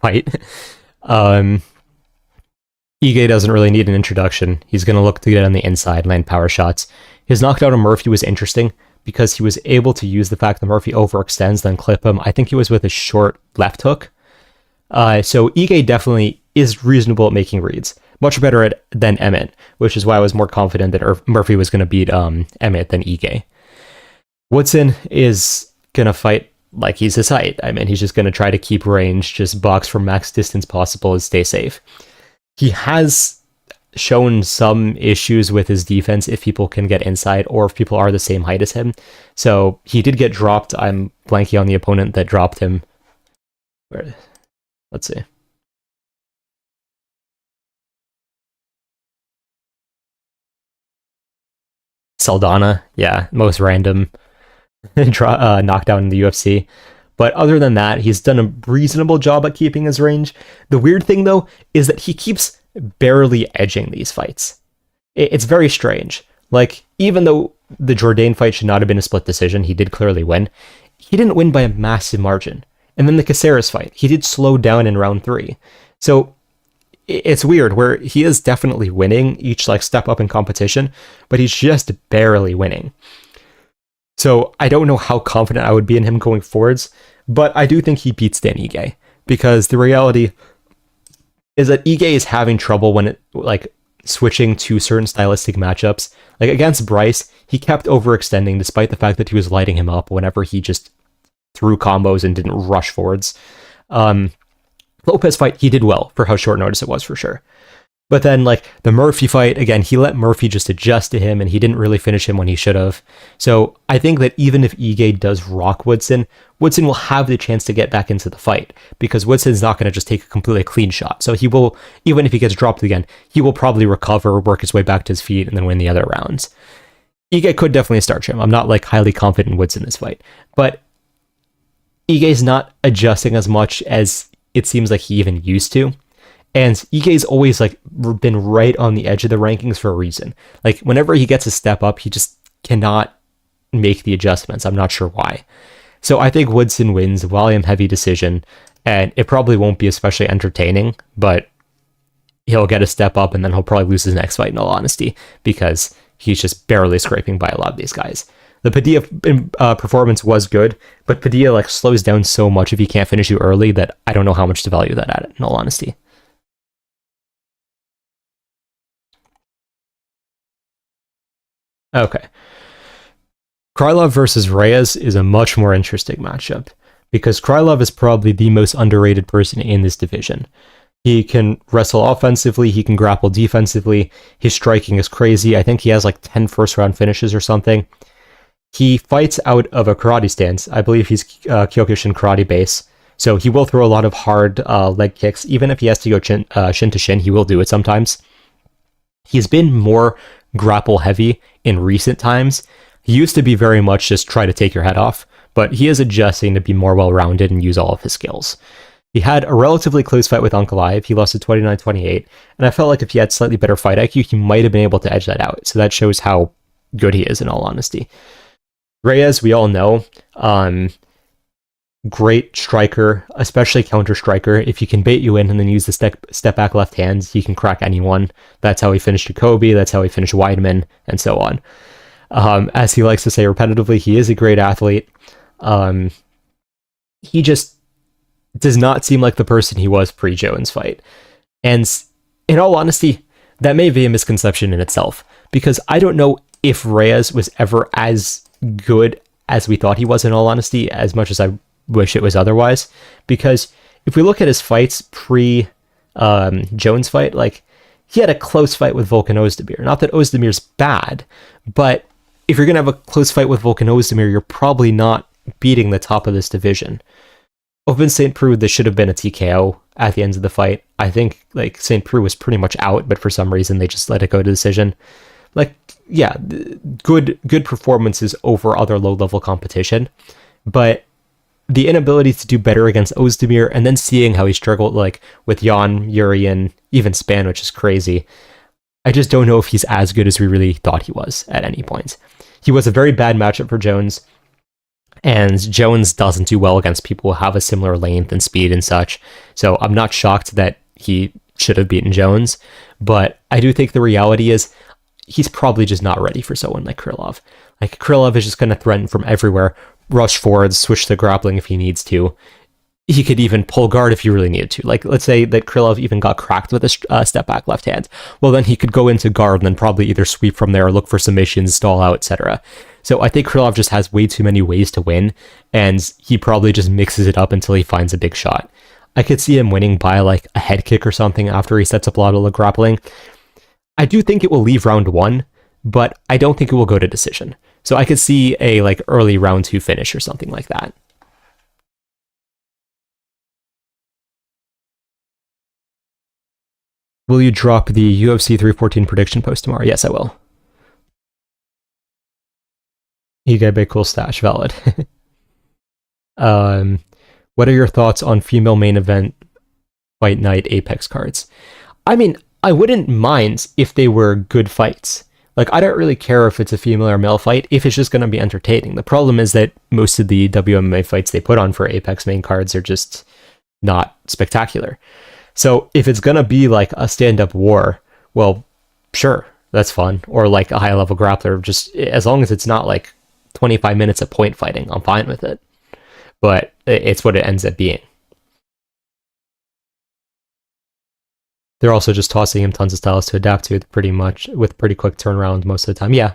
fight. Ige doesn't really need an introduction. He's going to look to get on the inside, land power shots. His knockdown on Murphy was interesting because he was able to use the fact that Murphy overextends, then clip him. I think he was with a short left hook. So Ige definitely is reasonable at making reads. Much better than Emmett, which is why I was more confident that Murphy was going to beat Emmett than Ige. Woodson is going to fight like he's his height. I mean, he's just going to try to keep range, just box from max distance possible and stay safe. He has shown some issues with his defense if people can get inside or if people are the same height as him. So he did get dropped. I'm blanking on the opponent that dropped him. Let's see. Saldana, yeah, most random knockdown in the UFC. But other than that, he's done a reasonable job at keeping his range. The weird thing, though, is that he keeps barely edging these fights. It's very strange. Like, even though the Jourdain fight should not have been a split decision, he did clearly win. He didn't win by a massive margin. And then the Caceres fight, he did slow down in round 3. So it's weird, where he is definitely winning each step up in competition, but he's just barely winning. So I don't know how confident I would be in him going forwards, but I do think he beats Dan Ige, because the reality is that Ige is having trouble when switching to certain stylistic matchups. Like against Bryce, he kept overextending despite the fact that he was lighting him up whenever he just threw combos and didn't rush forwards. Lopez fight, he did well for how short notice it was, for sure. But then, the Murphy fight, again, he let Murphy just adjust to him, and he didn't really finish him when he should have. So I think that even if Ige does rock Woodson, Woodson will have the chance to get back into the fight, because Woodson's not going to just take a completely clean shot. So he will, even if he gets dropped again, he will probably recover, work his way back to his feet, and then win the other rounds. Ige could definitely starch him. I'm not, highly confident in Woodson in this fight. But Ige's not adjusting as much as it seems like he even used to. And Ike's always been right on the edge of the rankings for a reason. Whenever he gets a step up, he just cannot make the adjustments. I'm not sure why. So I think Woodson wins, volume heavy decision, and it probably won't be especially entertaining, but he'll get a step up and then he'll probably lose his next fight, in all honesty, because he's just barely scraping by a lot of these guys. The Padilla performance was good, but Padilla slows down so much if he can't finish you early that I don't know how much to value that at, in all honesty. Okay. Krylov versus Reyes is a much more interesting matchup, because Krylov is probably the most underrated person in this division. He can wrestle offensively, he can grapple defensively, his striking is crazy. I think he has 10 first-round finishes or something. He fights out of a karate stance. I believe he's Kyokushin karate base, so he will throw a lot of hard leg kicks. Even if he has to go shin to shin, he will do it sometimes. He's been more grapple heavy in recent times. He used to be very much just try to take your head off, but he is adjusting to be more well-rounded and use all of his skills. He had a relatively close fight with Ankalaev. He lost to 29-28, and I felt like if he had slightly better fight IQ, he might have been able to edge that out. So that shows how good he is, in all honesty. Reyes, we all know, great striker, especially counter striker. If he can bait you in and then use the step back left hand, he can crack anyone. That's how he finished Jacoby. That's how he finished Weidman, and so on. As he likes to say repetitively, he is a great athlete. He just does not seem like the person he was pre-Jones fight. And in all honesty, that may be a misconception in itself, because I don't know if Reyes was ever as good as we thought he was, in all honesty, as much as I wish it was otherwise. Because if we look at his fights pre-Jones fight, like, he had a close fight with Volkan Ozdemir. Not that Ozdemir's bad, but if you're going to have a close fight with Volkan Ozdemir, you're probably not beating the top of this division. Open St. Preux, this should have been a TKO at the end of the fight. I think like St. Preux was pretty much out, but for some reason they just let it go to decision. Like, yeah, good performances over other low-level competition, but the inability to do better against Ozdemir, and then seeing how he struggled like with Jan, Yuri, and even Span, which is crazy. I just don't know if he's as good as we really thought he was at any point. He was a very bad matchup for Jones, and Jones doesn't do well against people who have a similar length and speed and such. So I'm not shocked that he should have beaten Jones, but I do think the reality is he's probably just not ready for someone like Krylov. Like, Krylov is just going to threaten from everywhere, rush forwards, switch the grappling if he needs to. He could even pull guard if he really needed to. Like, let's say that Krylov even got cracked with a step back left hand. Well, then he could go into guard and then probably either sweep from there or look for submissions, stall out, etc. So I think Krylov just has way too many ways to win, and he probably just mixes it up until he finds a big shot. I could see him winning by like a head kick or something after he sets up a lot of the grappling. I do think it will leave round 1, but I don't think it will go to decision. So I could see a like early round 2 finish or something like that. Will you drop the UFC 314 prediction post tomorrow? Yes, I will. You get a big cool stash, valid. What are your thoughts on female main event fight night Apex cards? I mean, I wouldn't mind if they were good fights. Like, I don't really care if it's a female or male fight, if it's just going to be entertaining. The problem is that most of the WMMA fights they put on for Apex main cards are just not spectacular. So if it's going to be like a stand-up war, well, sure, that's fun. Or like a high-level grappler, just as long as it's not like 25 minutes of point fighting, I'm fine with it. But it's what it ends up being. They're also just tossing him tons of styles to adapt to pretty much, with pretty quick turnaround most of the time. Yeah,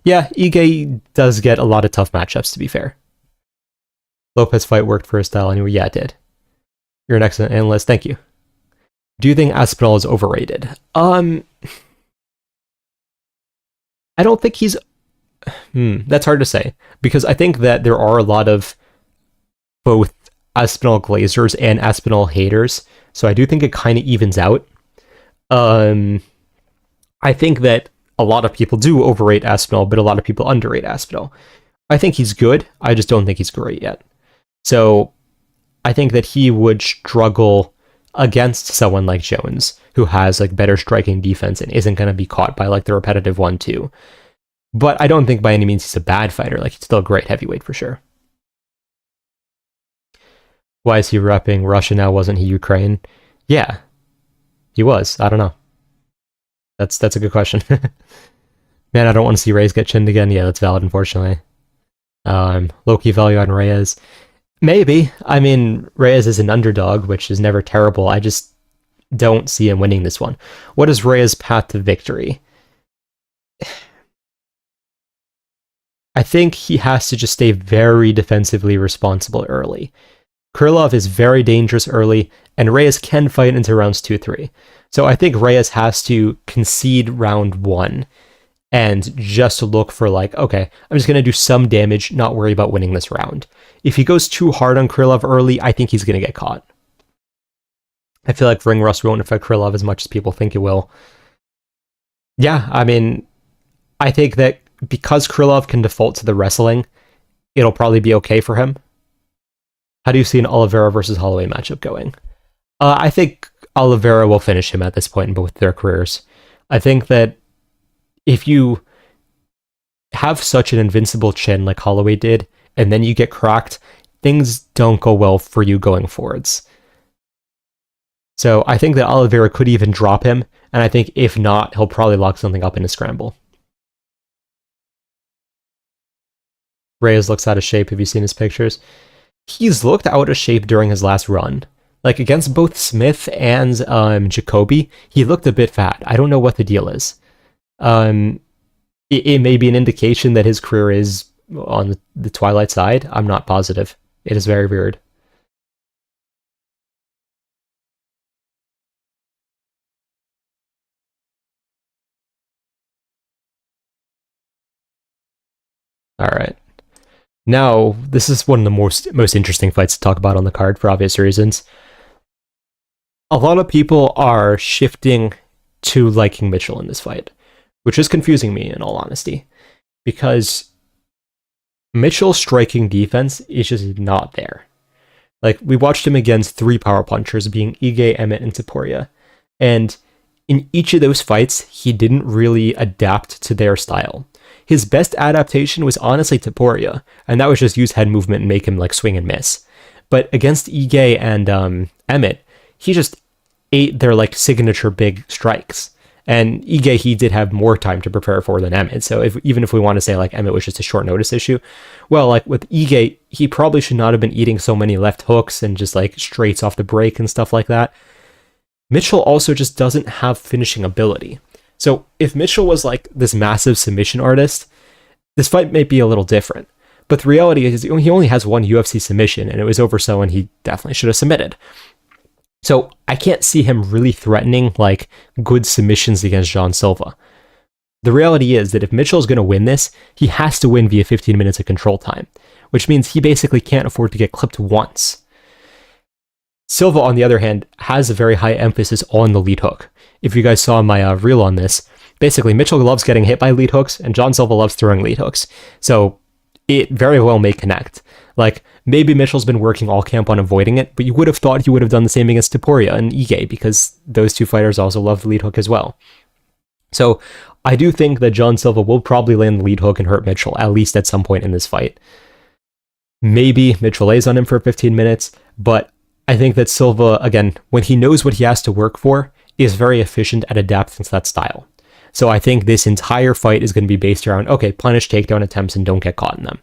Ige does get a lot of tough matchups, to be fair. Lopez fight worked for his style anyway. Yeah, it did. You're an excellent analyst. Thank you. Do you think Aspinall is overrated? I don't think he's... that's hard to say, because I think that there are a lot of both Aspinall glazers and Aspinall haters, so I do think it kind of evens out. I think that a lot of people do overrate Aspinall, but a lot of people underrate Aspinall. I think he's good, I just don't think he's great yet. So I think that he would struggle against someone like Jones, who has like better striking defense and isn't going to be caught by like the repetitive 1-2. But I don't think by any means he's a bad fighter. Like, he's still a great heavyweight for sure. Why is he repping Russia now? Wasn't he Ukraine? Yeah, he was. I don't know. That's a good question. Man, I don't want to see Reyes get chinned again. Yeah, that's valid, unfortunately. Low-key value on Reyes. Maybe. I mean, Reyes is an underdog, which is never terrible. I just don't see him winning this one. What is Reyes' path to victory? I think he has to just stay very defensively responsible early. Krylov is very dangerous early, and Reyes can fight into rounds 2-3. So I think Reyes has to concede round 1 and just look for like, okay, I'm just going to do some damage, not worry about winning this round. If he goes too hard on Krylov early, I think he's going to get caught. I feel like ring rust won't affect Krylov as much as people think it will. Yeah, I mean, I think that because Krylov can default to the wrestling, it'll probably be okay for him. How do you see an Oliveira versus Holloway matchup going? I think Oliveira will finish him at this point in both their careers. I think that if you have such an invincible chin like Holloway did, and then you get cracked, things don't go well for you going forwards. So I think that Oliveira could even drop him, and I think if not, he'll probably lock something up in a scramble. Reyes looks out of shape. Have you seen his pictures? He's looked out of shape during his last run. Like against both Smith and Jacoby, he looked a bit fat. I don't know what the deal is. It may be an indication that his career is on the twilight side. I'm not positive. It is very weird. All right. Now, this is one of the most interesting fights to talk about on the card for obvious reasons. A lot of people are shifting to liking Mitchell in this fight, which is confusing me in all honesty, because Mitchell's striking defense is just not there. Like, we watched him against 3 power punchers, being Ige, Emmett, and Taporia, and in each of those fights, he didn't really adapt to their style. His best adaptation was honestly Taporia, and that was just use head movement and make him like swing and miss. But against Ige and Emmett, he just ate their like signature big strikes. And Ige, he did have more time to prepare for than Emmett. So even if we want to say like Emmett was just a short notice issue, well, like with Ige, he probably should not have been eating so many left hooks and just like straights off the break and stuff like that. Mitchell also just doesn't have finishing ability. So if Mitchell was like this massive submission artist, this fight might be a little different. But the reality is he only has one UFC submission, and it was over someone he definitely should have submitted. So I can't see him really threatening like good submissions against John Silva. The reality is that if Mitchell is going to win this, he has to win via 15 minutes of control time, which means he basically can't afford to get clipped once. Silva, on the other hand, has a very high emphasis on the lead hook. If you guys saw my reel on this, basically Mitchell loves getting hit by lead hooks, and John Silva loves throwing lead hooks. So it very well may connect. Like, maybe Mitchell's been working all camp on avoiding it, but you would have thought he would have done the same against Taporia and Ige, because those two fighters also love the lead hook as well. So I do think that John Silva will probably land the lead hook and hurt Mitchell, at least at some point in this fight. Maybe Mitchell lays on him for 15 minutes, but I think that Silva, again, when he knows what he has to work for, is very efficient at adapting to that style. So I think this entire fight is going to be based around, okay, punish takedown attempts and don't get caught in them.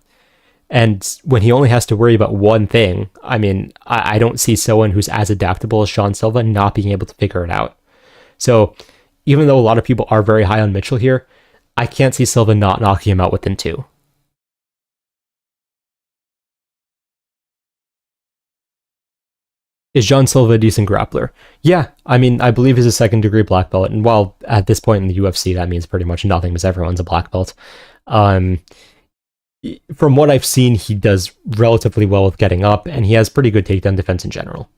And when he only has to worry about one thing, I mean, I don't see someone who's as adaptable as John Silva not being able to figure it out. So even though a lot of people are very high on Mitchell here, I can't see Silva not knocking him out within 2. Is John Silva a decent grappler? Yeah, I mean, I believe he's a second-degree black belt, and while at this point in the UFC that means pretty much nothing because everyone's a black belt, from what I've seen, he does relatively well with getting up, and he has pretty good takedown defense in general.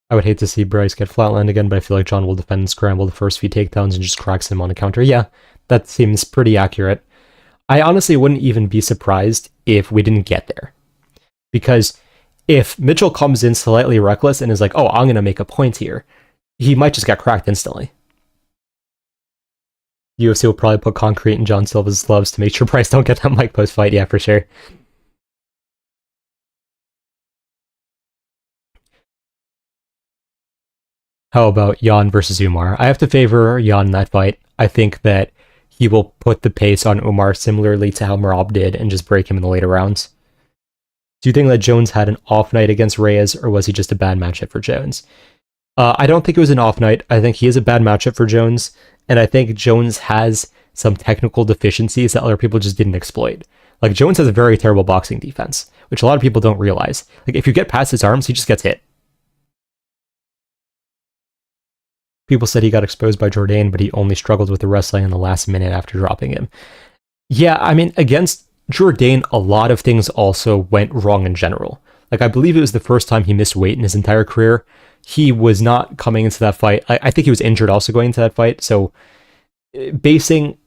I would hate to see Bryce get flatlined again, but I feel like John will defend and scramble the first few takedowns and just cracks him on a counter. Yeah, that seems pretty accurate. I honestly wouldn't even be surprised if we didn't get there. Because if Mitchell comes in slightly reckless and is like, oh, I'm going to make a point here, he might just get cracked instantly. UFC will probably put concrete in John Silva's gloves to make sure Bryce don't get that mic post-fight. Yeah, for sure. How about Jan versus Umar? I have to favor Jan in that fight. I think that he will put the pace on Umar similarly to how Merab did and just break him in the later rounds. Do you think that Jones had an off night against Reyes, or was he just a bad matchup for Jones? I don't think it was an off night. I think he is a bad matchup for Jones, and I think Jones has some technical deficiencies that other people just didn't exploit. Like, Jones has a very terrible boxing defense, which a lot of people don't realize. Like, if you get past his arms, he just gets hit. People said he got exposed by Jourdain, but he only struggled with the wrestling in the last minute after dropping him. Yeah, I mean, against Jourdain, a lot of things also went wrong in general. Like, I believe it was the first time he missed weight in his entire career. he was not coming into that fight. I think he was injured also going into that fight. So basing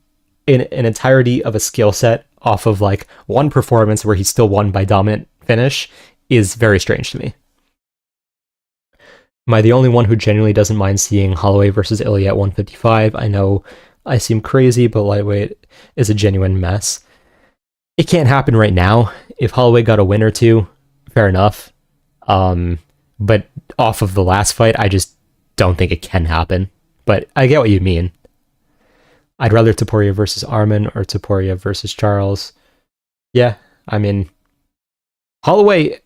an entirety of a skill set off of like one performance where he still won by dominant finish is very strange to me. Am I the only one who genuinely doesn't mind seeing Holloway versus Ilya at 155? I know I seem crazy, but lightweight is a genuine mess. It can't happen right now. If Holloway got a win or two, fair enough. But off of the last fight, I just don't think it can happen. But I get what you mean. I'd rather Topuria versus Arman or Topuria versus Charles. Yeah, I mean, Holloway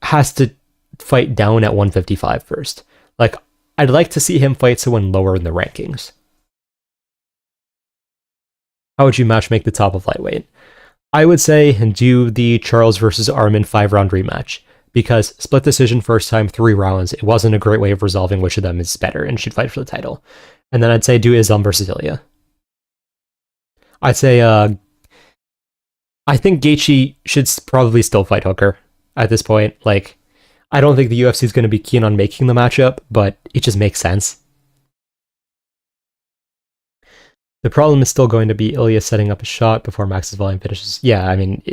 has to fight down at 155 first. Like, I'd like to see him fight someone lower in the rankings. How would you matchmake the top of lightweight? I would say do the Charles versus Arman 5-round rematch, because split decision first time, 3 rounds, it wasn't a great way of resolving which of them is better and should fight for the title. And then I'd say do Islam versus Ilya. I'd say I think Gaethje should probably still fight Hooker at this point. Like, I don't think the UFC is going to be keen on making the matchup, but it just makes sense. The problem is still going to be Ilya setting up a shot before Max's volume finishes. Yeah, I mean,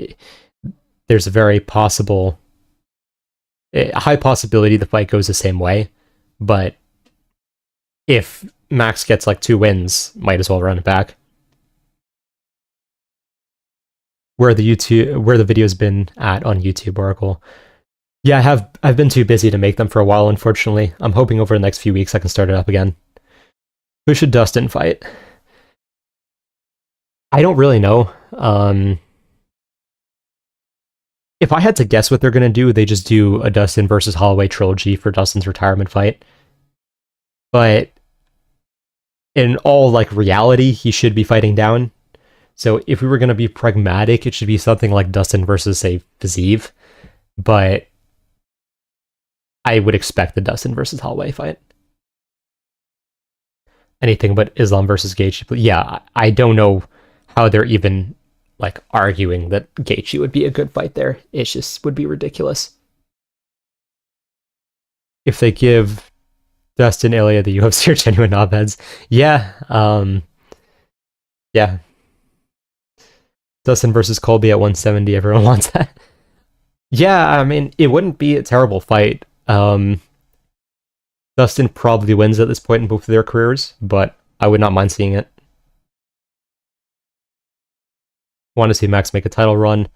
there's a very possible, a high possibility the fight goes the same way, but if Max gets like 2 wins, might as well run it back. Where the video's been at on YouTube, Oracle. Yeah, I've been too busy to make them for a while, unfortunately. I'm hoping over the next few weeks I can start it up again. Who should Dustin fight? I don't really know. If I had to guess what they're going to do, they just do a Dustin versus Holloway trilogy for Dustin's retirement fight. But in all like reality, he should be fighting down. So if we were going to be pragmatic, it should be something like Dustin versus, say, Fiziev. But I would expect the Dustin versus Holloway fight. Anything but Islam versus Gaethje. But yeah, I don't know how they're even like arguing that Gaethje would be a good fight there. It just would be ridiculous. If they give Dustin Ilya the UFC are genuine knobheads. Yeah. Yeah. Dustin versus Colby at 170, everyone wants that. Yeah, I mean, it wouldn't be a terrible fight. Dustin probably wins at this point in both of their careers, but I would not mind seeing it. Want to see Max make a title run.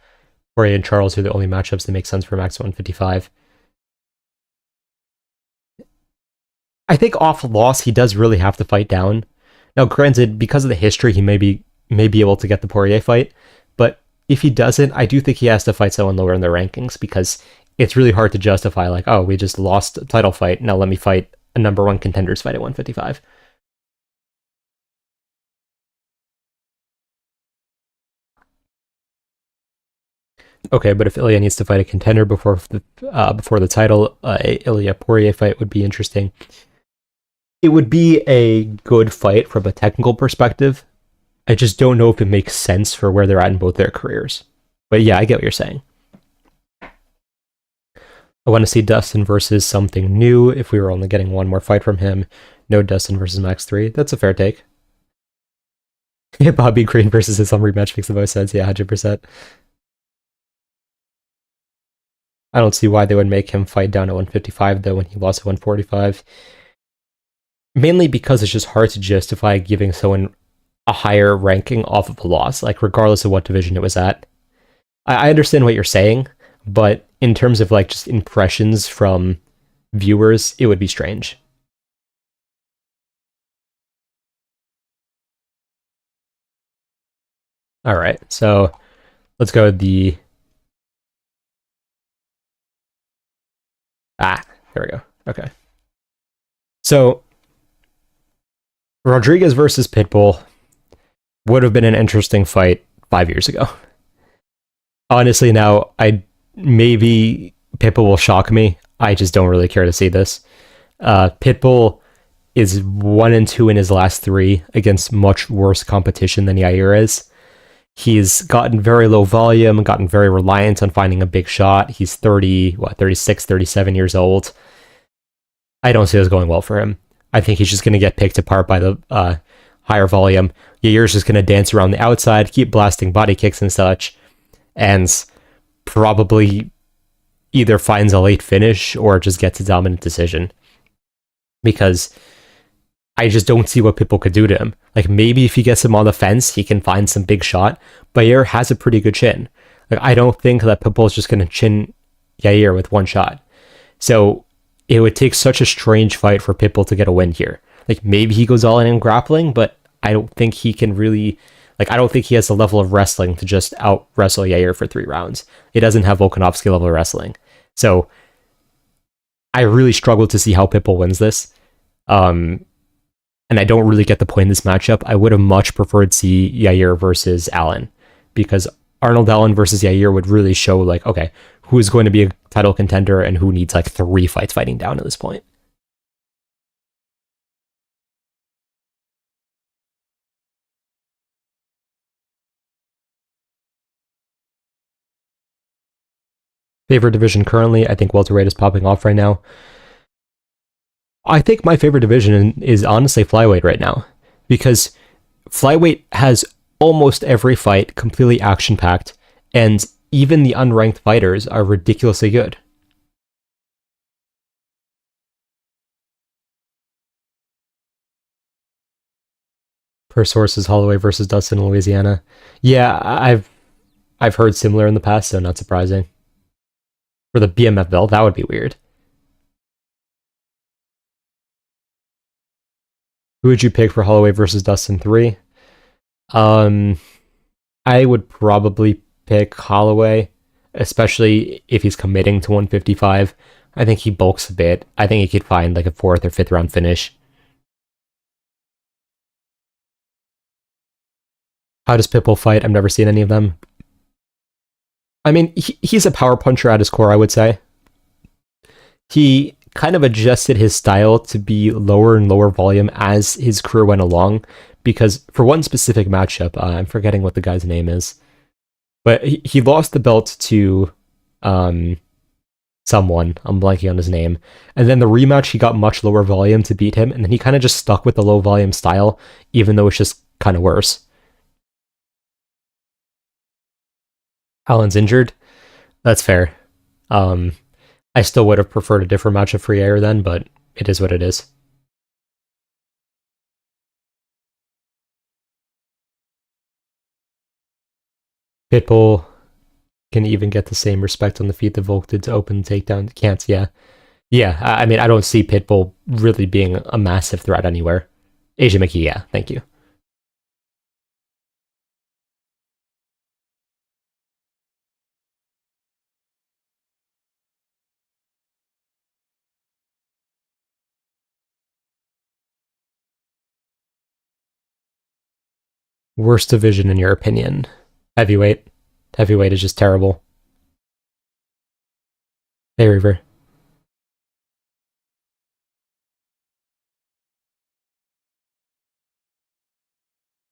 Poirier and Charles are the only matchups that make sense for Max 155. I think off loss, he does really have to fight down. Now, granted, because of the history, he may be able to get the Poirier fight, but if he doesn't, I do think he has to fight someone lower in the rankings, because it's really hard to justify, like, oh, we just lost a title fight, now let me fight a number 1 contenders fight at 155. Okay, but if Ilya needs to fight a contender before the title, Ilya Poirier fight would be interesting. It would be a good fight from a technical perspective. I just don't know if it makes sense for where they're at in both their careers. But yeah, I get what you're saying. I want to see Dustin versus something new if we were only getting one more fight from him. No Dustin versus Max 3. That's a fair take. Bobby Green versus his rematch makes the most sense. Yeah, 100%. I don't see why they would make him fight down at 155, though, when he lost at 145. Mainly because it's just hard to justify giving someone a higher ranking off of a loss, like regardless of what division it was at. I understand what you're saying, but in terms of like just impressions from viewers, it would be strange. All right, so let's go with the... there we go. Okay. So, Rodriguez versus Pitbull would have been an interesting fight 5 years ago. Honestly, now, maybe Pitbull will shock me. I just don't really care to see this. Pitbull is 1-2 in his last 3 against much worse competition than Yair is. He's gotten very low volume, gotten very reliant on finding a big shot. He's 36, 37 years old. I don't see this going well for him. I think he's just going to get picked apart by the higher volume. Yair's just going to dance around the outside, keep blasting body kicks and such, and probably either finds a late finish or just gets a dominant decision. Because I just don't see what Pitbull could do to him. Like, maybe if he gets him on the fence, he can find some big shot, but Yair has a pretty good chin. Like, I don't think that Pitbull's just going to chin Yair with one shot. So it would take such a strange fight for Pitbull to get a win here. Like, maybe he goes all in grappling, but I don't think he can really... Like, I don't think he has the level of wrestling to just out-wrestle Yair for 3 rounds. He doesn't have Volkanovski level wrestling. So I really struggle to see how Pitbull wins this. And I don't really get the point in this matchup. I would have much preferred to see Yair versus Allen, because Arnold Allen versus Yair would really show, like, okay, who is going to be a title contender and who needs, like, 3 fights fighting down at this point. Favorite division currently, I think welterweight is popping off right now. I think my favorite division is honestly flyweight right now, because flyweight has almost every fight completely action-packed, and even the unranked fighters are ridiculously good. First source is Holloway versus Dustin in Louisiana. Yeah, I've heard similar in the past, so not surprising. For the BMF belt, that would be weird. Who would you pick for Holloway versus Dustin 3? I would probably pick Holloway, especially if he's committing to 155. I think he bulks a bit. I think he could find like a 4th or 5th round finish. How does Pitbull fight? I've never seen any of them. I mean, he's a power puncher at his core, I would say. He kind of adjusted his style to be lower and lower volume as his career went along, because for one specific matchup, I'm forgetting what the guy's name is, but he lost the belt to someone, I'm blanking on his name, and then the rematch he got much lower volume to beat him, and then he kind of just stuck with the low volume style, even though it's just kind of worse. Allen's injured. That's fair. I still would have preferred a different matchup for Yair then, but it is what it is. Pitbull can even get the same respect on the feet that Volk did to open takedown. Can't, yeah. Yeah, I mean, I don't see Pitbull really being a massive threat anywhere. Asia McKee, yeah, thank you. Worst division in your opinion? Heavyweight. Heavyweight is just terrible. Hey, Reaver.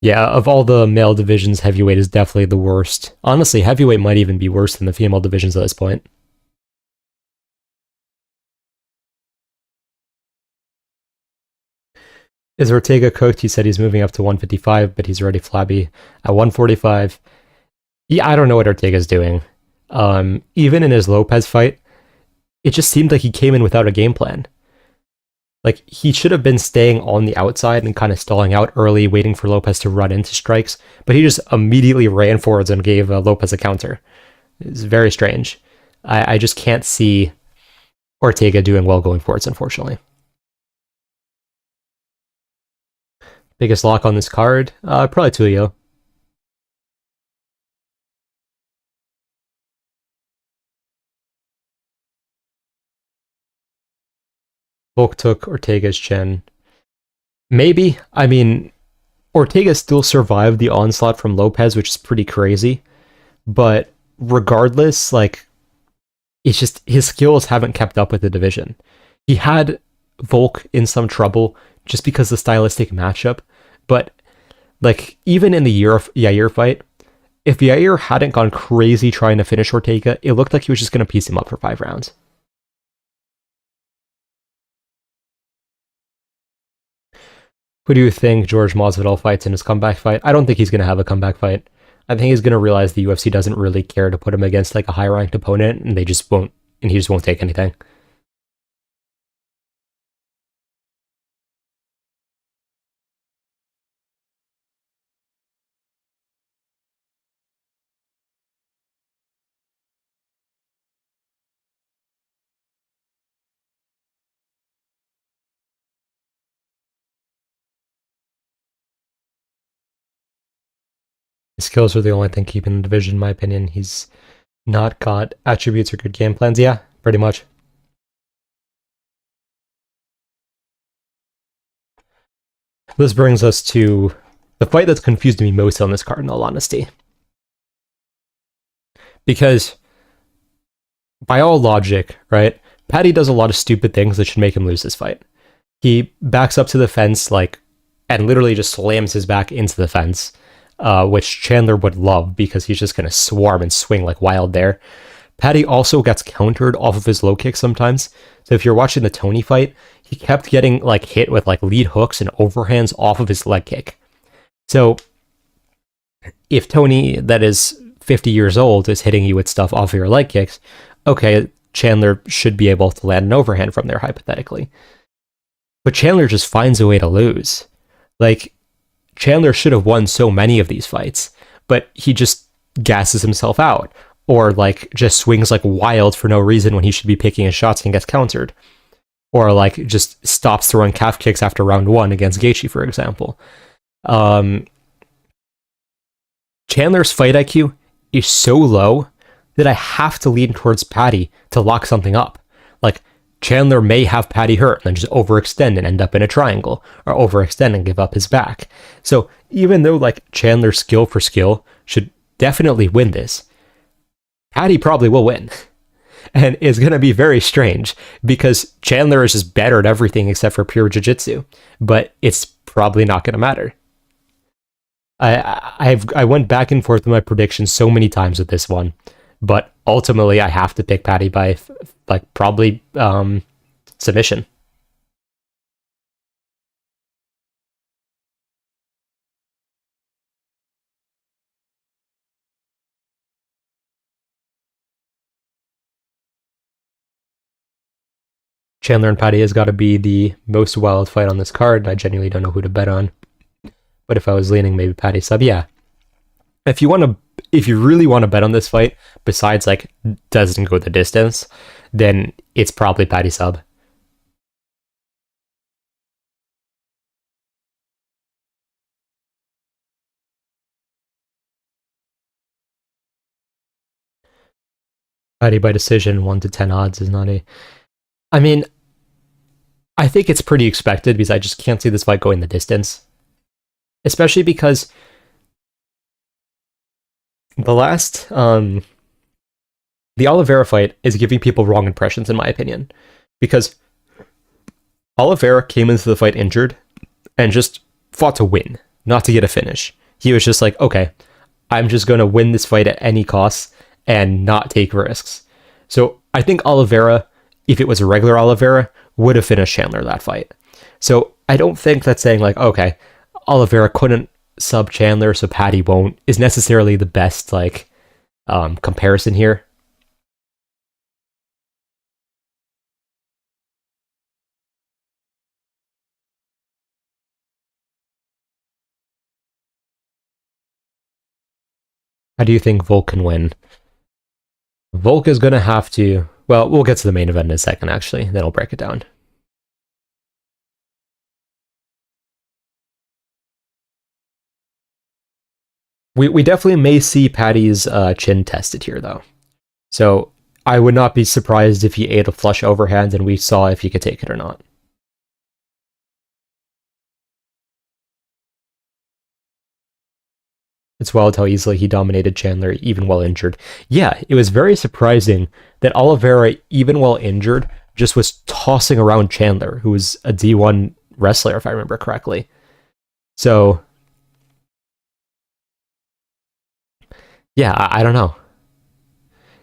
Yeah, of all the male divisions, heavyweight is definitely the worst. Honestly, heavyweight might even be worse than the female divisions at this point. Is Ortega cooked? He said he's moving up to 155, but he's already flabby at 145. Yeah, I don't know what Ortega's doing. Even in his Lopez fight, it just seemed like he came in without a game plan. Like, he should have been staying on the outside and kind of stalling out early, waiting for Lopez to run into strikes, but he just immediately ran forwards and gave Lopez a counter. It's very strange. I just can't see Ortega doing well going forwards, unfortunately. Biggest lock on this card? Probably Tulio. Volk took Ortega's chin. Maybe. I mean, Ortega still survived the onslaught from Lopez, which is pretty crazy. But regardless, like, it's just his skills haven't kept up with the division. He had Volk in some trouble just because of the stylistic matchup. But, like, even in the Yair fight, if Yair hadn't gone crazy trying to finish Ortega, it looked like he was just going to piece him up for 5 rounds. Who do you think George Masvidal fights in his comeback fight? I don't think he's going to have a comeback fight. I think he's going to realize the UFC doesn't really care to put him against like a high ranked opponent, and they just won't, and he just won't take anything. His skills are the only thing keeping the division, in my opinion. He's not got attributes or good game plans. Yeah, pretty much. This brings us to the fight that's confused me most on this card, in all honesty. Because, by all logic, right, Paddy does a lot of stupid things that should make him lose this fight. He backs up to the fence, like, and literally just slams his back into the fence, which Chandler would love because he's just going to swarm and swing like wild there. Paddy also gets countered off of his low kick sometimes. So if you're watching the Tony fight, he kept getting like hit with like lead hooks and overhands off of his leg kick. So if Tony, that is 50 years old, is hitting you with stuff off of your leg kicks, okay, Chandler should be able to land an overhand from there, hypothetically. But Chandler just finds a way to lose. Like, Chandler should have won so many of these fights, but he just gasses himself out, or like just swings like wild for no reason when he should be picking his shots and gets countered, or like just stops throwing calf kicks after round one against Gaethje, for example. Chandler's fight IQ is so low that I have to lean towards Paddy to lock something up. Like, Chandler may have Paddy hurt and then just overextend and end up in a triangle, or overextend and give up his back. So even though like Chandler skill for skill should definitely win this, Paddy probably will win. And it's going to be very strange because Chandler is just better at everything except for pure jiu-jitsu, but it's probably not going to matter. I went back and forth with my predictions so many times with this one, but ultimately I have to pick Paddy by like probably submission. Chandler and Paddy has got to be the most wild fight on this card. I genuinely don't know who to bet on, but if I was leaning maybe Paddy sub, yeah. If you really want to bet on this fight, besides like doesn't go the distance, then it's probably Paddy sub. Paddy by decision, 1 to 10 odds is not a. I mean, I think it's pretty expected because I just can't see this fight going the distance. Especially because the last, the Oliveira fight is giving people wrong impressions, in my opinion. Because Oliveira came into the fight injured and just fought to win, not to get a finish. He was just like, okay, I'm just going to win this fight at any cost and not take risks. So I think Oliveira, if it was a regular Oliveira, would have finished Chandler that fight. So I don't think that saying like, okay, Oliveira couldn't sub Chandler, so Paddy won't, is necessarily the best like comparison here. How do you think Volk can win? Volk is going to have to... Well, we'll get to the main event in a second, actually. Then I'll break it down. We definitely may see Paddy's chin tested here, though. So I would not be surprised if he ate a flush overhand and we saw if he could take it or not. It's wild how easily he dominated Chandler, even while injured. Yeah, it was very surprising that Oliveira, even while injured, just was tossing around Chandler, who was a D1 wrestler, if I remember correctly. So, yeah, I don't know.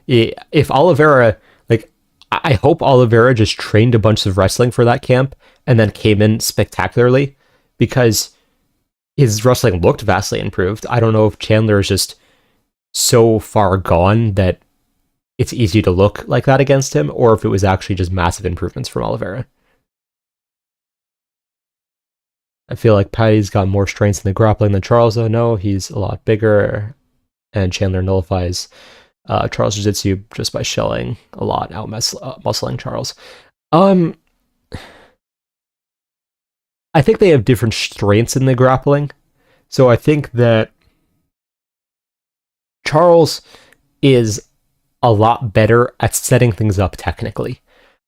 If Oliveira, like, I hope Oliveira just trained a bunch of wrestling for that camp and then came in spectacularly, because his wrestling looked vastly improved. I don't know if Chandler is just so far gone that it's easy to look like that against him, or if it was actually just massive improvements from Oliveira. I feel like Patty's got more strengths in the grappling than Charles, though. No, he's a lot bigger, and Chandler nullifies Charles Jiu-Jitsu just by shelling a lot, out muscling Charles. I think they have different strengths in the grappling, so I think that Charles is a lot better at setting things up technically.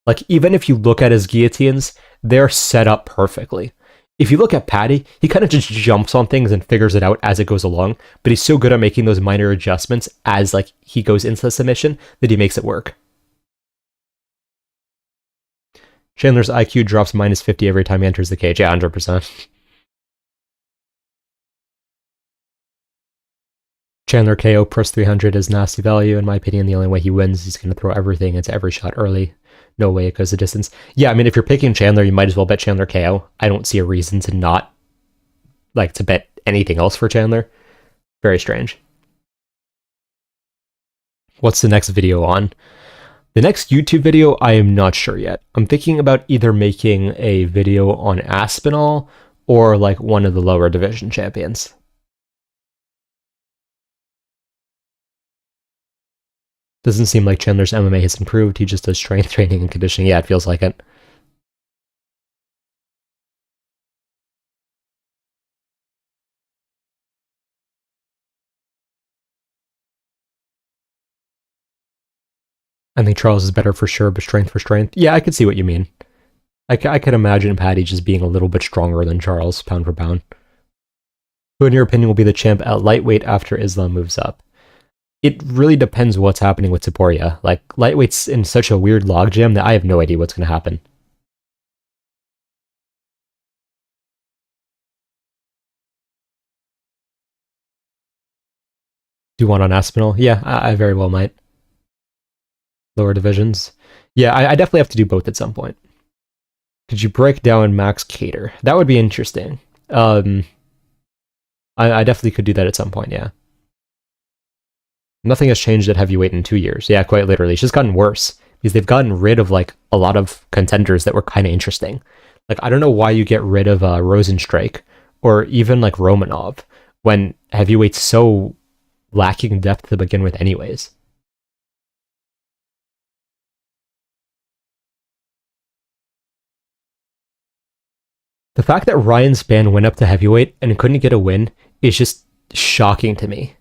Like, even if you look at his guillotines, they're set up perfectly. If you look at Patty, he kind of just jumps on things and figures it out as it goes along, but he's so good at making those minor adjustments as like he goes into the submission that he makes it work. Chandler's IQ drops minus 50 every time he enters the cage. Yeah, 100%. Chandler KO plus 300 is nasty value. In my opinion, the only way he wins, he's going to throw everything into every shot early. No way it goes the distance. Yeah, I mean, if you're picking Chandler, you might as well bet Chandler KO. I don't see a reason to not, like, to bet anything else for Chandler. Very strange. What's the next video on? The next YouTube video, I am not sure yet. I'm thinking about either making a video on Aspinall or, like, one of the lower division champions. Doesn't seem like Chandler's MMA has improved. He just does strength training and conditioning. Yeah, it feels like it. I think Charles is better for sure, but strength for strength. Yeah, I could see what you mean. I could imagine Patty just being a little bit stronger than Charles, pound for pound. Who, in your opinion, will be the champ at lightweight after Islam moves up? It really depends what's happening with Topuria. Like, lightweight's in such a weird logjam that I have no idea what's going to happen. Do you want on Aspinall? Yeah, I very well might. Lower divisions. Yeah, I definitely have to do both at some point. Could you break down Max Cater? That would be interesting. I definitely could do that at some point, yeah. Nothing has changed at heavyweight in 2 years. Yeah, quite literally. It's just gotten worse because they've gotten rid of like a lot of contenders that were kind of interesting. Like, I don't know why you get rid of Rosenstrike or even like Romanov when heavyweight's so lacking depth to begin with anyways. The fact that Ryan Spann went up to heavyweight and couldn't get a win is just shocking to me.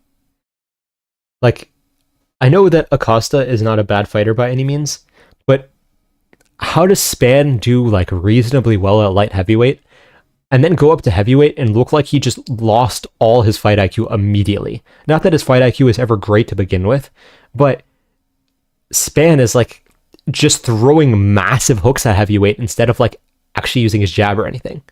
Like, I know that Acosta is not a bad fighter by any means, but how does Spann do like reasonably well at light heavyweight and then go up to heavyweight and look like he just lost all his fight IQ immediately? Not that his fight IQ is ever great to begin with, but Spann is like just throwing massive hooks at heavyweight instead of like actually using his jab or anything.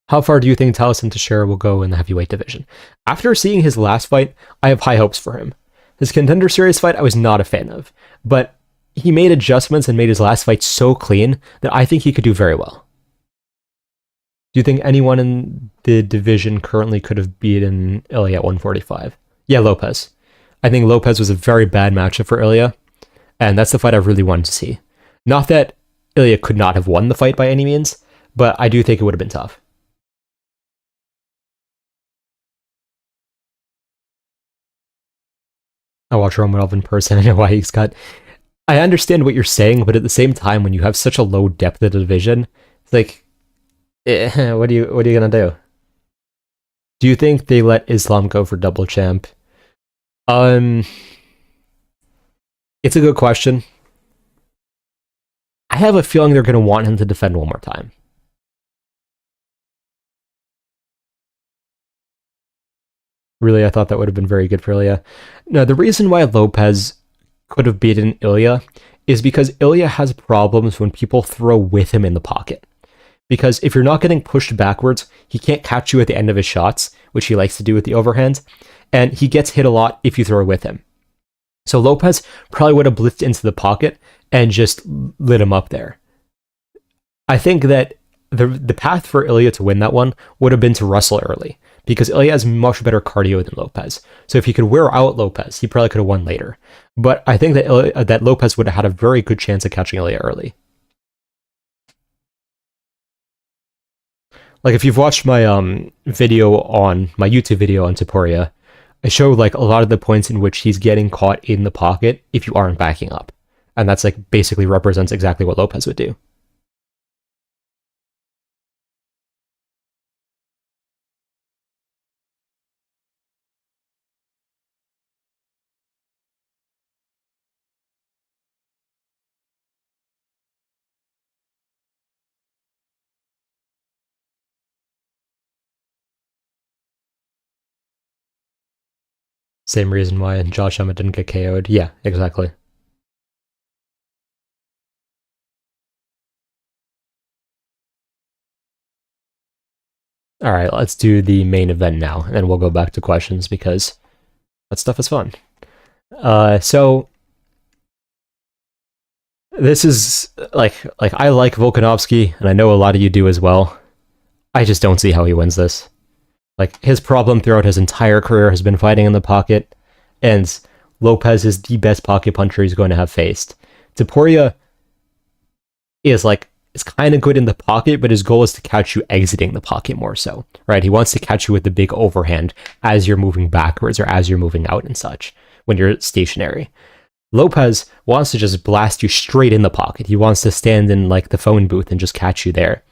How far do you think Taliesin Teixeira will go in the heavyweight division? After seeing his last fight, I have high hopes for him. His Contender Series fight I was not a fan of, but he made adjustments and made his last fight so clean that I think he could do very well. Do you think anyone in the division currently could have beaten Ilya at 145? Yeah, Lopez. I think Lopez was a very bad matchup for Ilya, and that's the fight I really wanted to see. Not that Ilya could not have won the fight by any means, but I do think it would have been tough. I watch Romanov in person. I know why he's got... I understand what you're saying, but at the same time, when you have such a low depth of the division, it's like, what are you gonna do? Do you think they let Islam go for double champ? It's a good question. I have a feeling they're gonna want him to defend one more time. Really, I thought that would have been very good for Ilya. No, the reason why Lopez could have beaten Ilya is because Ilya has problems when people throw with him in the pocket. Because if you're not getting pushed backwards, he can't catch you at the end of his shots, which he likes to do with the overhand, and he gets hit a lot if you throw with him. So Lopez probably would have blitzed into the pocket and just lit him up there. I think that the path for Ilya to win that one would have been to wrestle early, because Ilya has much better cardio than Lopez. So if he could wear out Lopez, he probably could have won later. But I think that Lopez would have had a very good chance of catching Ilya early. Like, if you've watched my my YouTube video on Topuria, I show like a lot of the points in which he's getting caught in the pocket if you aren't backing up. And that's like basically represents exactly what Lopez would do. Same reason why Josh Emmett didn't get KO'd. Yeah, exactly. All right, let's do the main event now, and then we'll go back to questions because that stuff is fun. So this is like I like Volkanovski, and I know a lot of you do as well. I just don't see how he wins this. Like, his problem throughout his entire career has been fighting in the pocket, and Lopez is the best pocket puncher he's going to have faced. Topuria is kind of good in the pocket, but his goal is to catch you exiting the pocket more so, right? He wants to catch you with the big overhand as you're moving backwards or as you're moving out and such when you're stationary. Lopez wants to just blast you straight in the pocket. He wants to stand in like the phone booth and just catch you there.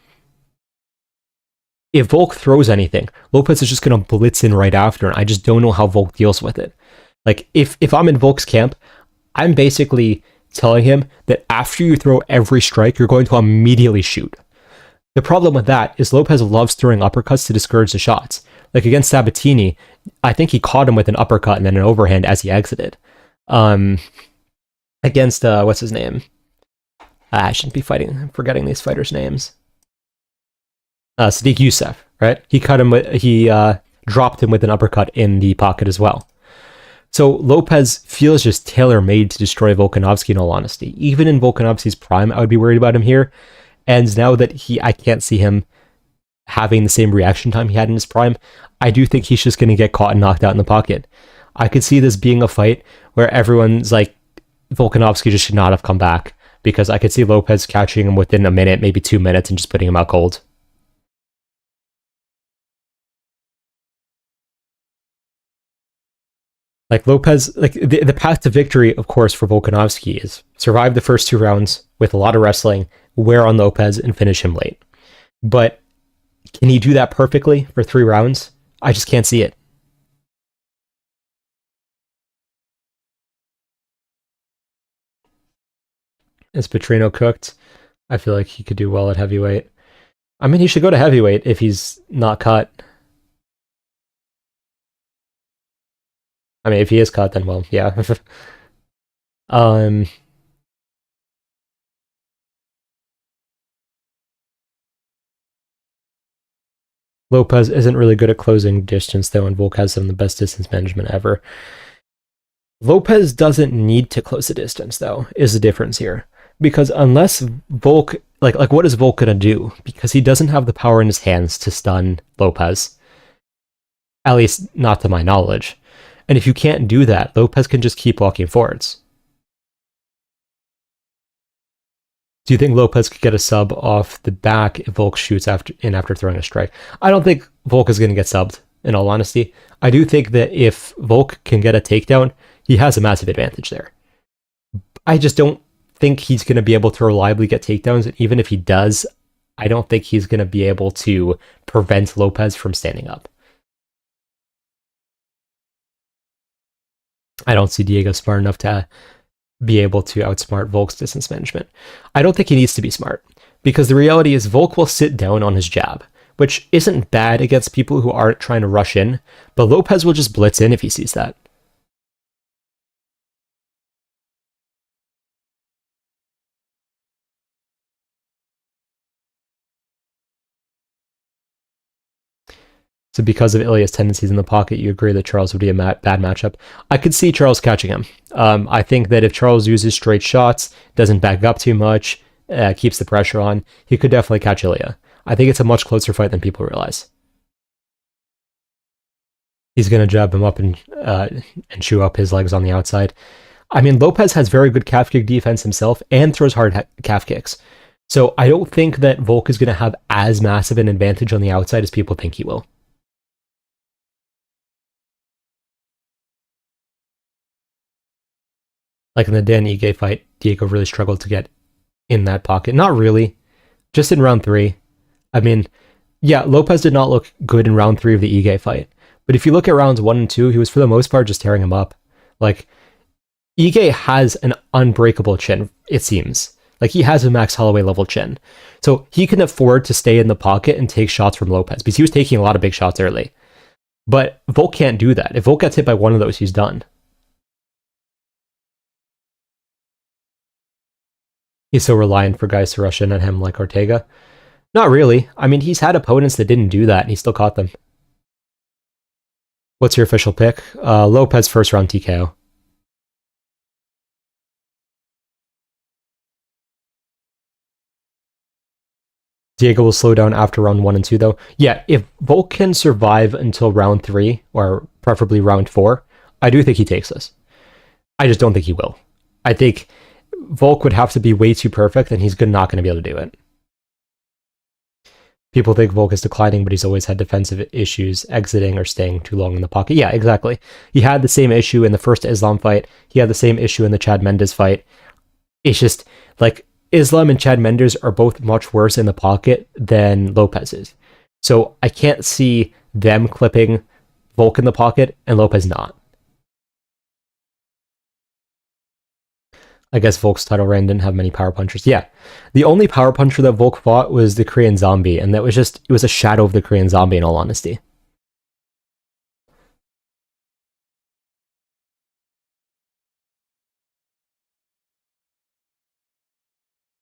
If Volk throws anything, Lopez is just going to blitz in right after, and I just don't know how Volk deals with it. Like, if I'm in Volk's camp, I'm basically telling him that after you throw every strike, you're going to immediately shoot. The problem with that is Lopez loves throwing uppercuts to discourage the shots. Like against Sabatini, I think he caught him with an uppercut and then an overhand as he exited. Against, what's his name? I shouldn't be I'm forgetting these fighters' names. Sadiq Youssef, right? He dropped him with an uppercut in the pocket as well. So Lopez feels just tailor-made to destroy Volkanovski, in all honesty. Even in Volkanovski's prime, I would be worried about him here. And now that I can't see him having the same reaction time he had in his prime, I do think he's just going to get caught and knocked out in the pocket. I could see this being a fight where everyone's like, Volkanovski just should not have come back, because I could see Lopez catching him within a minute, maybe 2 minutes, and just putting him out cold. Like Lopez, like the path to victory, of course, for Volkanovski is survive the first 2 rounds with a lot of wrestling, wear on Lopez, and finish him late. But can he do that perfectly for 3 rounds? I just can't see it. Is Petrino cooked? I feel like he could do well at heavyweight. I mean, he should go to heavyweight if he's not cut. I mean, if he is cut, then well, yeah. Lopez isn't really good at closing distance, though, and Volk has some of the best distance management ever. Lopez doesn't need to close the distance, though, is the difference here. Because unless Volk, like what is Volk gonna do? Because he doesn't have the power in his hands to stun Lopez. At least, not to my knowledge. And if you can't do that, Lopez can just keep walking forwards. Do you think Lopez could get a sub off the back if Volk shoots after throwing a strike? I don't think Volk is going to get subbed, in all honesty. I do think that if Volk can get a takedown, he has a massive advantage there. I just don't think he's going to be able to reliably get takedowns, and even if he does, I don't think he's going to be able to prevent Lopez from standing up. I don't see Diego smart enough to be able to outsmart Volk's distance management. I don't think he needs to be smart, because the reality is Volk will sit down on his jab, which isn't bad against people who aren't trying to rush in, but Lopez will just blitz in if he sees that. So because of Ilya's tendencies in the pocket, you agree that Charles would be a bad matchup? I could see Charles catching him. I think that if Charles uses straight shots, doesn't back up too much, keeps the pressure on, he could definitely catch Ilya. I think it's a much closer fight than people realize. He's going to jab him up and chew up his legs on the outside. I mean, Lopez has very good calf kick defense himself and throws hard calf kicks. So I don't think that Volk is going to have as massive an advantage on the outside as people think he will. Like in the Dan Ige fight, Diego really struggled to get in that pocket. Not really, just in round 3. I mean, yeah, Lopez did not look good in round 3 of the Ige fight. But if you look at rounds 1 and 2, he was for the most part just tearing him up. Like, Ige has an unbreakable chin, it seems. Like, he has a Max Holloway level chin. So he can afford to stay in the pocket and take shots from Lopez, because he was taking a lot of big shots early. But Volk can't do that. If Volk gets hit by one of those, he's done. He's so reliant for guys to rush in at him like Ortega. Not really. I mean, he's had opponents that didn't do that, and he still caught them. What's your official pick? Lopez first round TKO. Diego will slow down after round 1 and 2, though. Yeah, if Volk can survive until round 3, or preferably round 4, I do think he takes this. I just don't think he will. I think Volk would have to be way too perfect, and he's not going to be able to do it. People think Volk is declining, but he's always had defensive issues, exiting or staying too long in the pocket. Yeah, exactly. He had the same issue in the first Islam fight. He had the same issue in the Chad Mendes fight. It's just, like, Islam and Chad Mendes are both much worse in the pocket than Lopez is. So I can't see them clipping Volk in the pocket and Lopez not. I guess Volk's title reign didn't have many power punchers. Yeah. The only power puncher that Volk fought was the Korean Zombie, and that was just, it was a shadow of the Korean Zombie in all honesty.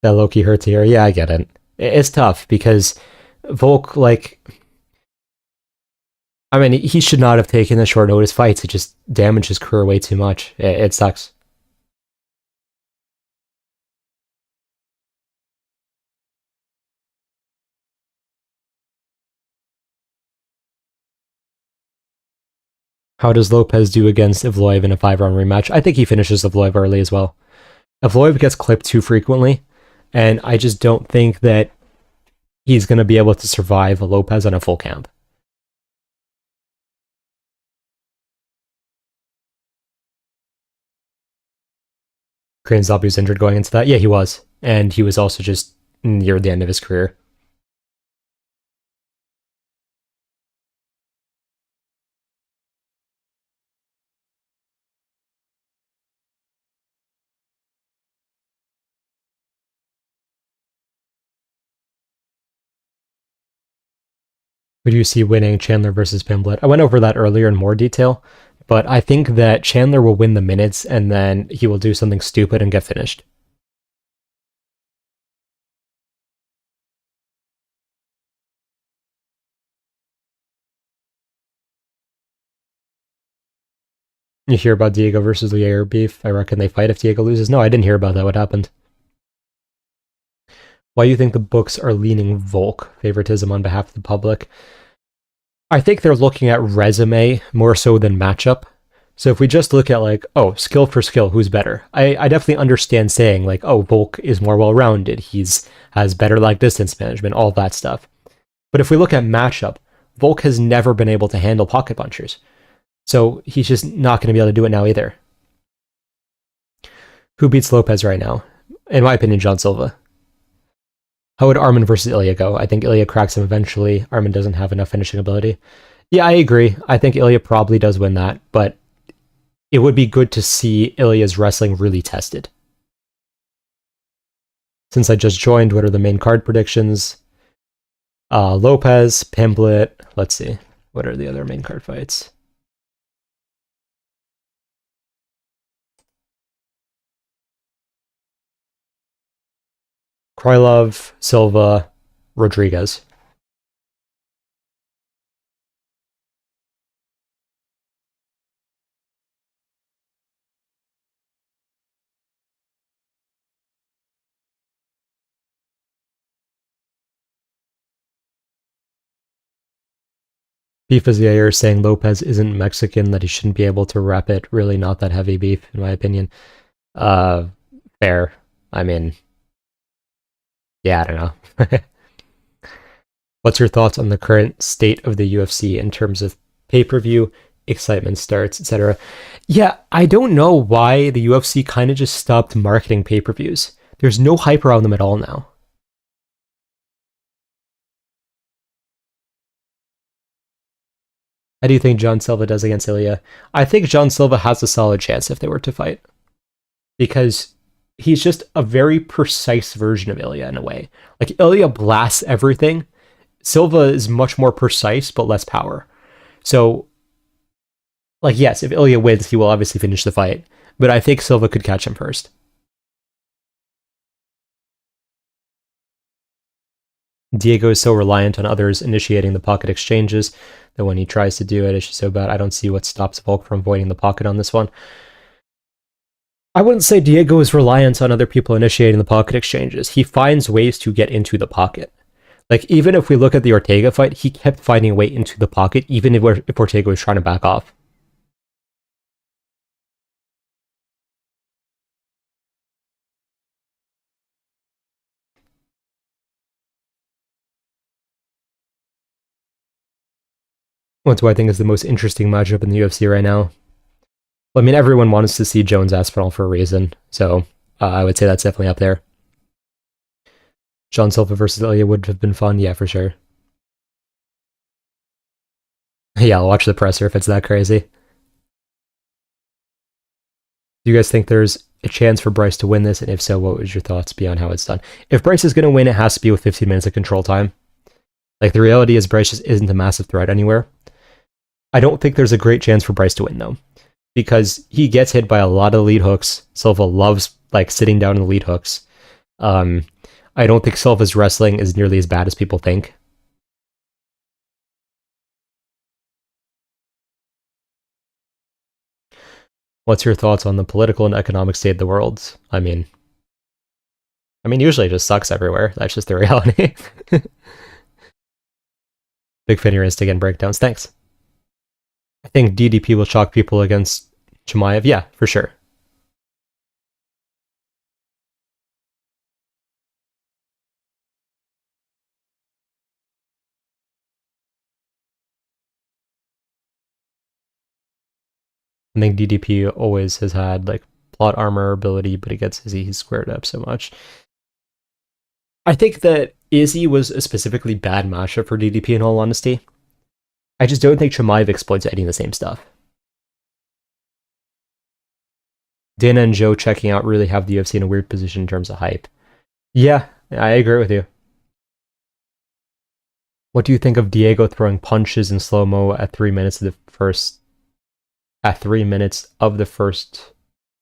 That Loki hurts here. Yeah, I get it. It's tough because Volk, like, I mean, he should not have taken the short notice fights. It just damaged his career way too much. It sucks. How does Lopez do against Evloev in a 5-round rematch? I think he finishes Evloev early as well. Evloev gets clipped too frequently, and I just don't think that he's going to be able to survive Lopez on a full camp. Korean Zombie was injured going into that. Yeah, he was. And he was also just near the end of his career. Would you see winning Chandler versus Pimblett? I went over that earlier in more detail, but I think that Chandler will win the minutes and then he will do something stupid and get finished. You hear about Diego versus Lier beef? I reckon they fight if Diego loses. No, I didn't hear about that. What happened? Why do you think the books are leaning Volk favoritism on behalf of the public? I think they're looking at resume more so than matchup. So if we just look at, like, oh, skill for skill, who's better? I definitely understand saying, like, oh, Volk is more well-rounded. He's has better leg distance management, all that stuff. But if we look at matchup, Volk has never been able to handle pocket punchers. So he's just not going to be able to do it now either. Who beats Lopez right now? In my opinion, John Silva. How would Arman versus Ilya go? I think Ilya cracks him eventually. Arman doesn't have enough finishing ability. Yeah, I agree. I think Ilya probably does win that, but it would be good to see Ilya's wrestling really tested. Since I just joined, what are the main card predictions? Lopez, Pimblett. Let's see. What are the other main card fights? Krylov, Silva, Rodriguez. Beef is the air saying Lopez isn't Mexican, that he shouldn't be able to rep it. Really not that heavy beef, in my opinion. Uh, Fair. I mean, yeah, I don't know. What's your thoughts on the current state of the UFC in terms of pay-per-view, excitement starts, etc.? Yeah, I don't know why the UFC kind of just stopped marketing pay-per-views. There's no hype around them at all now. How do you think John Silva does against Ilya? I think John Silva has a solid chance if they were to fight, because he's just a very precise version of Ilya in a way. Like Ilya blasts everything. Silva is much more precise but less power. So, like, yes, if Ilya wins, he will obviously finish the fight. But I think Silva could catch him first. Diego is so reliant on others initiating the pocket exchanges that when he tries to do it, it's just so bad. I don't see what stops Volk from avoiding the pocket on this one. I wouldn't say Diego is reliant on other people initiating the pocket exchanges. He finds ways to get into the pocket. Like, even if we look at the Ortega fight, he kept finding a way into the pocket, even if Ortega was trying to back off. What's what I think is the most interesting matchup in the UFC right now. Well, I mean, everyone wants to see Jones Aspinall for a reason, so I would say that's definitely up there. John Silva versus Ilya would have been fun, yeah, for sure. Yeah, I'll watch the presser if it's that crazy. Do you guys think there's a chance for Bryce to win this? And if so, what would your thoughts be on how it's done? If Bryce is going to win, it has to be with 15 minutes of control time. Like, the reality is Bryce just isn't a massive threat anywhere. I don't think there's a great chance for Bryce to win, though, because he gets hit by a lot of lead hooks. Silva loves, like, sitting down in the lead hooks. I don't think Silva's wrestling is nearly as bad as people think. What's your thoughts on the political and economic state of the world? Usually it just sucks everywhere. That's just the reality. Big fan of your Instagram breakdowns. Thanks. I think DDP will shock people against Chimaev. Yeah, for sure. I think DDP always has had like plot armor ability, but it gets Izzy squared up so much. I think that Izzy was a specifically bad matchup for DDP in all honesty. I just don't think Chimaev exploits any of the same stuff. Dana and Joe checking out really have the UFC in a weird position in terms of hype. Yeah, I agree with you. What do you think of Diego throwing punches in slow mo at 3 minutes of the first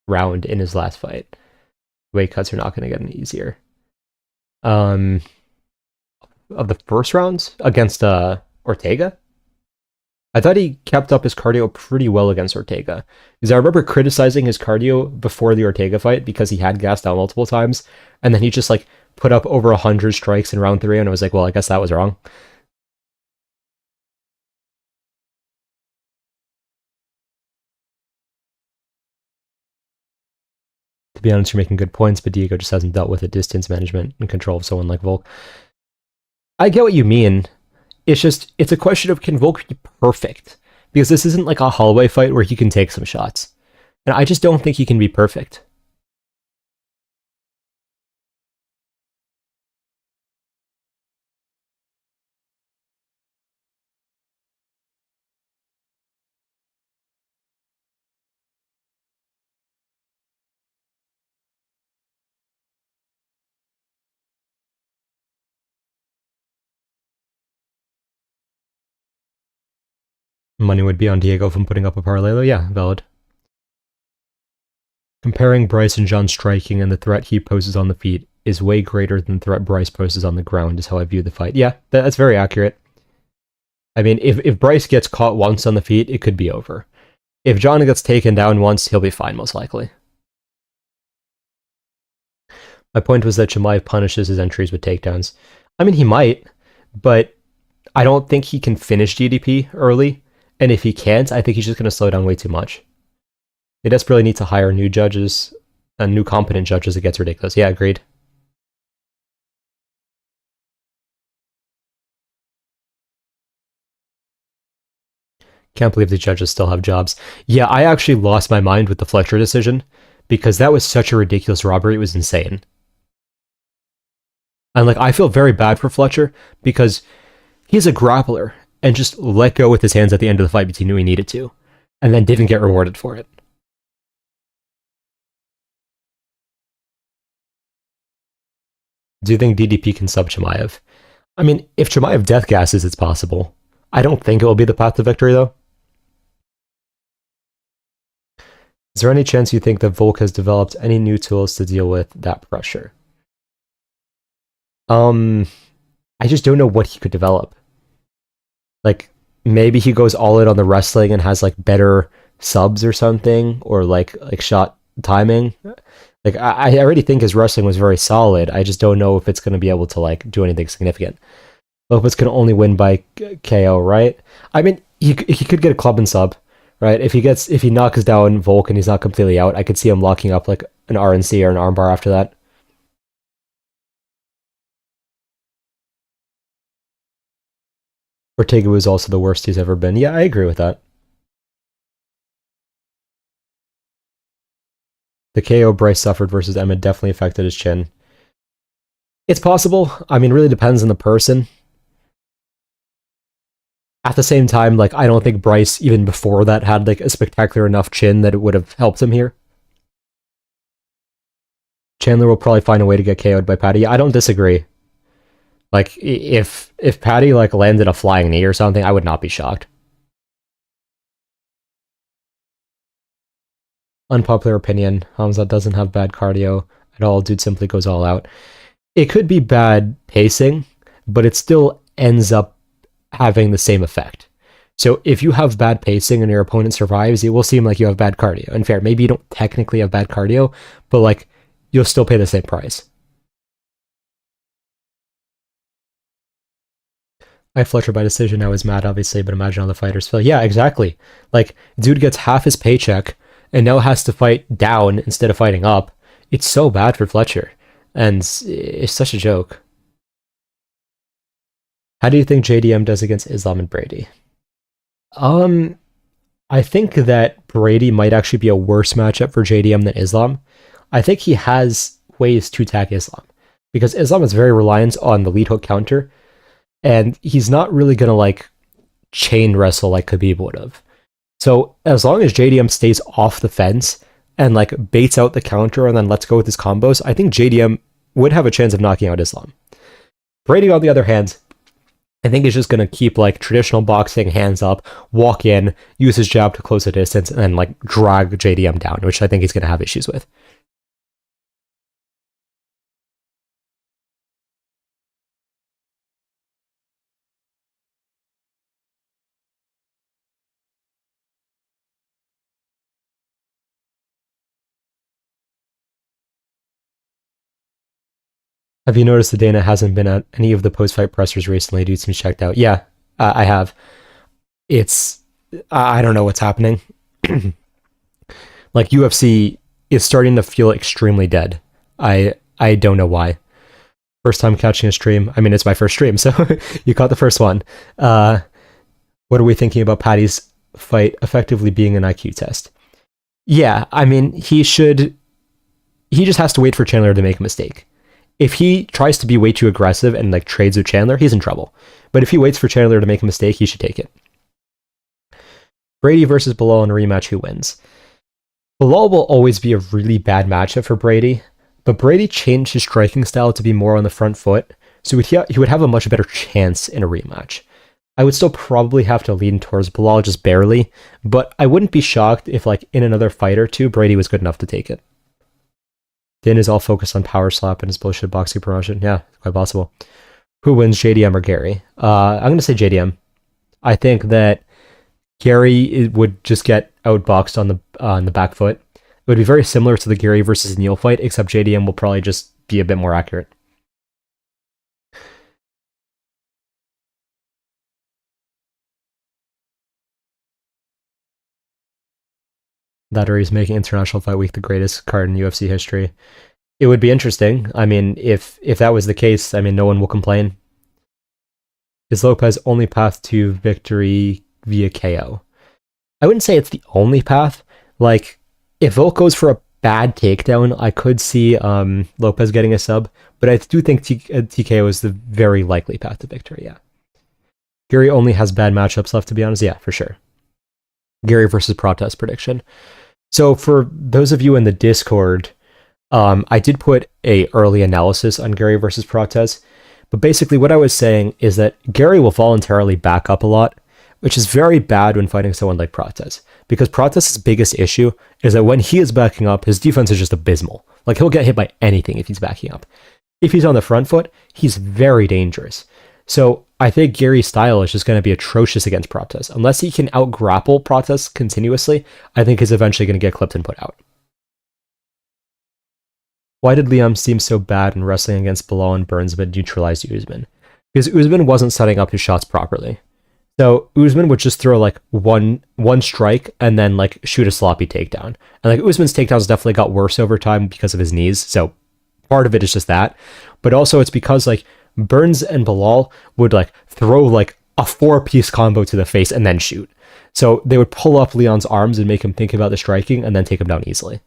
round in his last fight? Weight cuts are not going to get any easier. Of the first rounds against Ortega, I thought he kept up his cardio pretty well against Ortega. Because I remember criticizing his cardio before the Ortega fight because he had gassed out multiple times, and then he just like put up over 100 strikes in round 3, and I was like, well, I guess that was wrong. To be honest, you're making good points, but Diego just hasn't dealt with the distance management and control of someone like Volk. I get what you mean. It's a question of, can Volk be perfect? Because this isn't like a hallway fight where he can take some shots. And I just don't think he can be perfect. Money would be on Diego from putting up a parlay, though. Yeah, valid. Comparing Bryce and John striking and the threat he poses on the feet is way greater than the threat Bryce poses on the ground, is how I view the fight. Yeah, that's very accurate. I mean, if Bryce gets caught once on the feet, it could be over. If John gets taken down once, he'll be fine, most likely. My point was that Chimaev punishes his entries with takedowns. I mean, he might, but I don't think he can finish DDP early, and if he can't, I think he's just going to slow down way too much. They desperately need to hire new judges and new competent judges. It gets ridiculous. Yeah, agreed. Can't believe the judges still have jobs. Yeah, I actually lost my mind with the Fletcher decision because that was such a ridiculous robbery. It was insane. And like, I feel very bad for Fletcher because he's a grappler and just let go with his hands at the end of the fight because he knew he needed to, and then didn't get rewarded for it. Do you think DDP can sub Chimaev? I mean, if Chimaev death gasses, it's possible. I don't think it will be the path to victory, though. Is there any chance you think that Volk has developed any new tools to deal with that pressure? Um, I just don't know what he could develop. Like, maybe he goes all in on the wrestling and has like better subs or something, or like shot timing. Like, I already think his wrestling was very solid. I just don't know if it's going to be able to like do anything significant. Lopez can only win by KO, right? I mean, he could get a club and sub, right? If he knocks down Volk and he's not completely out, I could see him locking up like an RNC or an armbar after that. Ortega was also the worst he's ever been. Yeah, I agree with that. The KO Bryce suffered versus Emma definitely affected his chin. It's possible. I mean, really depends on the person. At the same time, like, I don't think Bryce, even before that, had like a spectacular enough chin that it would have helped him here. Chandler will probably find a way to get KO'd by Patty. I don't disagree. Like, if Patty like landed a flying knee or something, I would not be shocked. Unpopular opinion, Hamza doesn't have bad cardio at all. Dude simply goes all out. It could be bad pacing, but it still ends up having the same effect. So if you have bad pacing and your opponent survives, it will seem like you have bad cardio. And fair, maybe you don't technically have bad cardio, but like, you'll still pay the same price. I Fletcher by decision. I was mad, obviously, but imagine how the fighters feel. Yeah, exactly. Like, dude gets half his paycheck and now has to fight down instead of fighting up. It's so bad for Fletcher, and it's such a joke. How do you think JDM does against Islam and Brady? Um, I think that Brady might actually be a worse matchup for JDM than Islam. I think he has ways to attack Islam because Islam is very reliant on the lead hook counter, and he's not really gonna like chain wrestle like Khabib would have. So as long as JDM stays off the fence and like baits out the counter and then lets go with his combos, I think JDM would have a chance of knocking out Islam. Brady, on the other hand, I think is just gonna keep like traditional boxing, hands up, walk in, use his jab to close the distance, and then like drag JDM down, which I think he's gonna have issues with. Have you noticed that Dana hasn't been at any of the post-fight pressers recently? Dude seems checked out. Yeah, I have. It's I don't know what's happening. Like, UFC is starting to feel extremely dead. I don't know why. First time catching a stream. I mean, it's my first stream, so you caught the first one. Uh, what are we thinking about Patty's fight effectively being an IQ test? Yeah, I mean, he should. He just has to wait for Chandler to make a mistake. If he tries to be way too aggressive and like trades with Chandler, he's in trouble. But if he waits for Chandler to make a mistake, he should take it. Brady versus Bilal in a rematch, who wins? Bilal will always be a really bad matchup for Brady, but Brady changed his striking style to be more on the front foot, so he would have a much better chance in a rematch. I would still probably have to lean towards Bilal just barely, but I wouldn't be shocked if like in another fight or two, Brady was good enough to take it. Din is all focused on power slap and his bullshit boxing promotion. Yeah, quite possible. Who wins, JDM or Gary? I'm going to say JDM. I think that Gary would just get outboxed on the back foot. It would be very similar to the Gary versus Neil fight, except JDM will probably just be a bit more accurate. That or he's making International Fight Week the greatest card in UFC history. It would be interesting. I mean, if that was the case, I mean, no one will complain. Is Lopez only path to victory via KO? I wouldn't say it's the only path. Like, if Volk goes for a bad takedown, I could see Lopez getting a sub, but I do think TKO is the very likely path to victory, yeah. Gary only has bad matchups left, to be honest. Yeah, for sure. Gary versus Protest prediction. So for those of you in the Discord, I did put a early analysis on Gary versus Protest, but basically what I was saying is that Gary will voluntarily back up a lot, which is very bad when fighting someone like Protest, because Protest's biggest issue is that when he is backing up, his defense is just abysmal. Like, he'll get hit by anything if he's backing up. If he's on the front foot, he's very dangerous. So I think Gary's style is just going to be atrocious against Protest. Unless he can out-grapple Protest continuously, I think he's eventually going to get clipped and put out. Why did Liam seem so bad in wrestling against Bilal and Burns but neutralized Usman? Because Usman wasn't setting up his shots properly. So Usman would just throw like one strike and then like shoot a sloppy takedown. And like Usman's takedowns definitely got worse over time because of his knees. So part of it is just that. But also it's because like Burns and Bilal would like throw like a 4-piece combo to the face and then shoot. So they would pull up Leon's arms and make him think about the striking and then take him down easily.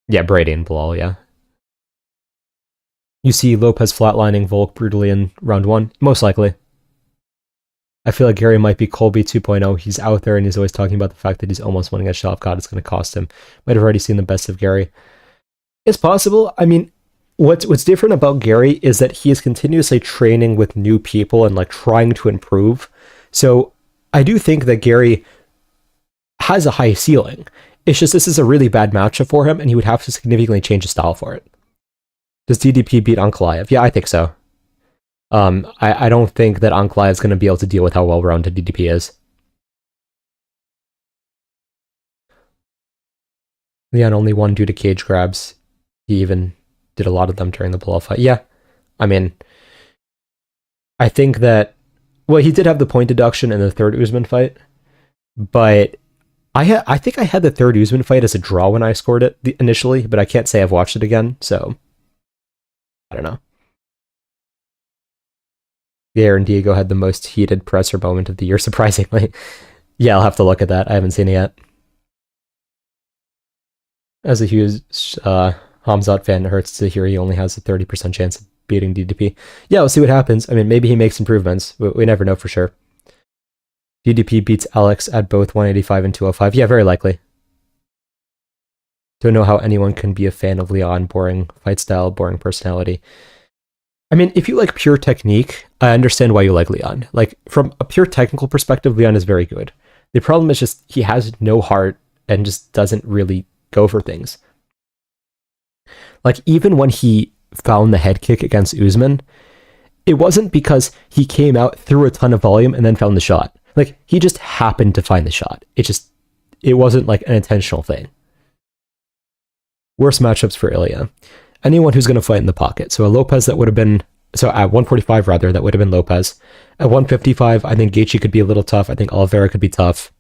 Yeah, Brady and Bilal, yeah. You see Lopez flatlining Volk brutally in round 1? Most likely. I feel like Gary might be Colby 2.0. He's out there and he's always talking about the fact that he's almost winning a shot. God, it's going to cost him. Might have already seen the best of Gary. It's possible. I mean, what's different about Gary is that he is continuously training with new people and like trying to improve. So I do think that Gary has a high ceiling. It's just this is a really bad matchup for him and he would have to significantly change his style for it. Does DDP beat Ankalaev? Yeah, I think so. I don't think that Ankalaev is going to be able to deal with how well-rounded DDP is. Leon only won due to cage grabs. He even did a lot of them during the Bilal fight. Yeah, I mean, I think that, well, he did have the point deduction in the third Usman fight, but I think I had the third Usman fight as a draw when I scored it initially, but I can't say I've watched it again, so I don't know. Yeah, and Diego had the most heated presser moment of the year, surprisingly. Yeah, I'll have to look at that. I haven't seen it yet. As a huge Hamzat fan, it hurts to hear he only has a 30% chance of beating DDP. Yeah, we'll see what happens. I mean, maybe he makes improvements. We never know for sure. DDP beats Alex at both 185 and 205. Yeah, very likely. Don't know how anyone can be a fan of Leon. Boring fight style, boring personality. I mean, if you like pure technique, I understand why you like Leon. Like, from a pure technical perspective, Leon is very good. The problem is just he has no heart and just doesn't really go for things. Like, even when he found the head kick against Usman, it wasn't because he came out, threw a ton of volume, and then found the shot. Like, he just happened to find the shot. It wasn't like an intentional thing. Worst matchups for Ilya. Anyone who's going to fight in the pocket. So a Lopez that would have been, so at 145 rather, that would have been Lopez. At 155, I think Gaethje could be a little tough. I think Oliveira could be tough.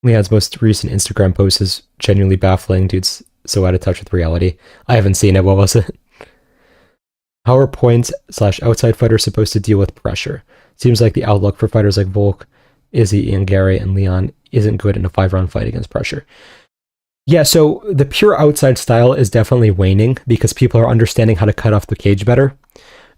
Leon's most recent Instagram post is genuinely baffling. Dude's so out of touch with reality. I haven't seen it. What was it? How are point/outside fighters supposed to deal with pressure? Seems like the outlook for fighters like Volk, Izzy, and Gary, and Leon isn't good in a 5-round fight against pressure. Yeah, so the pure outside style is definitely waning because people are understanding how to cut off the cage better.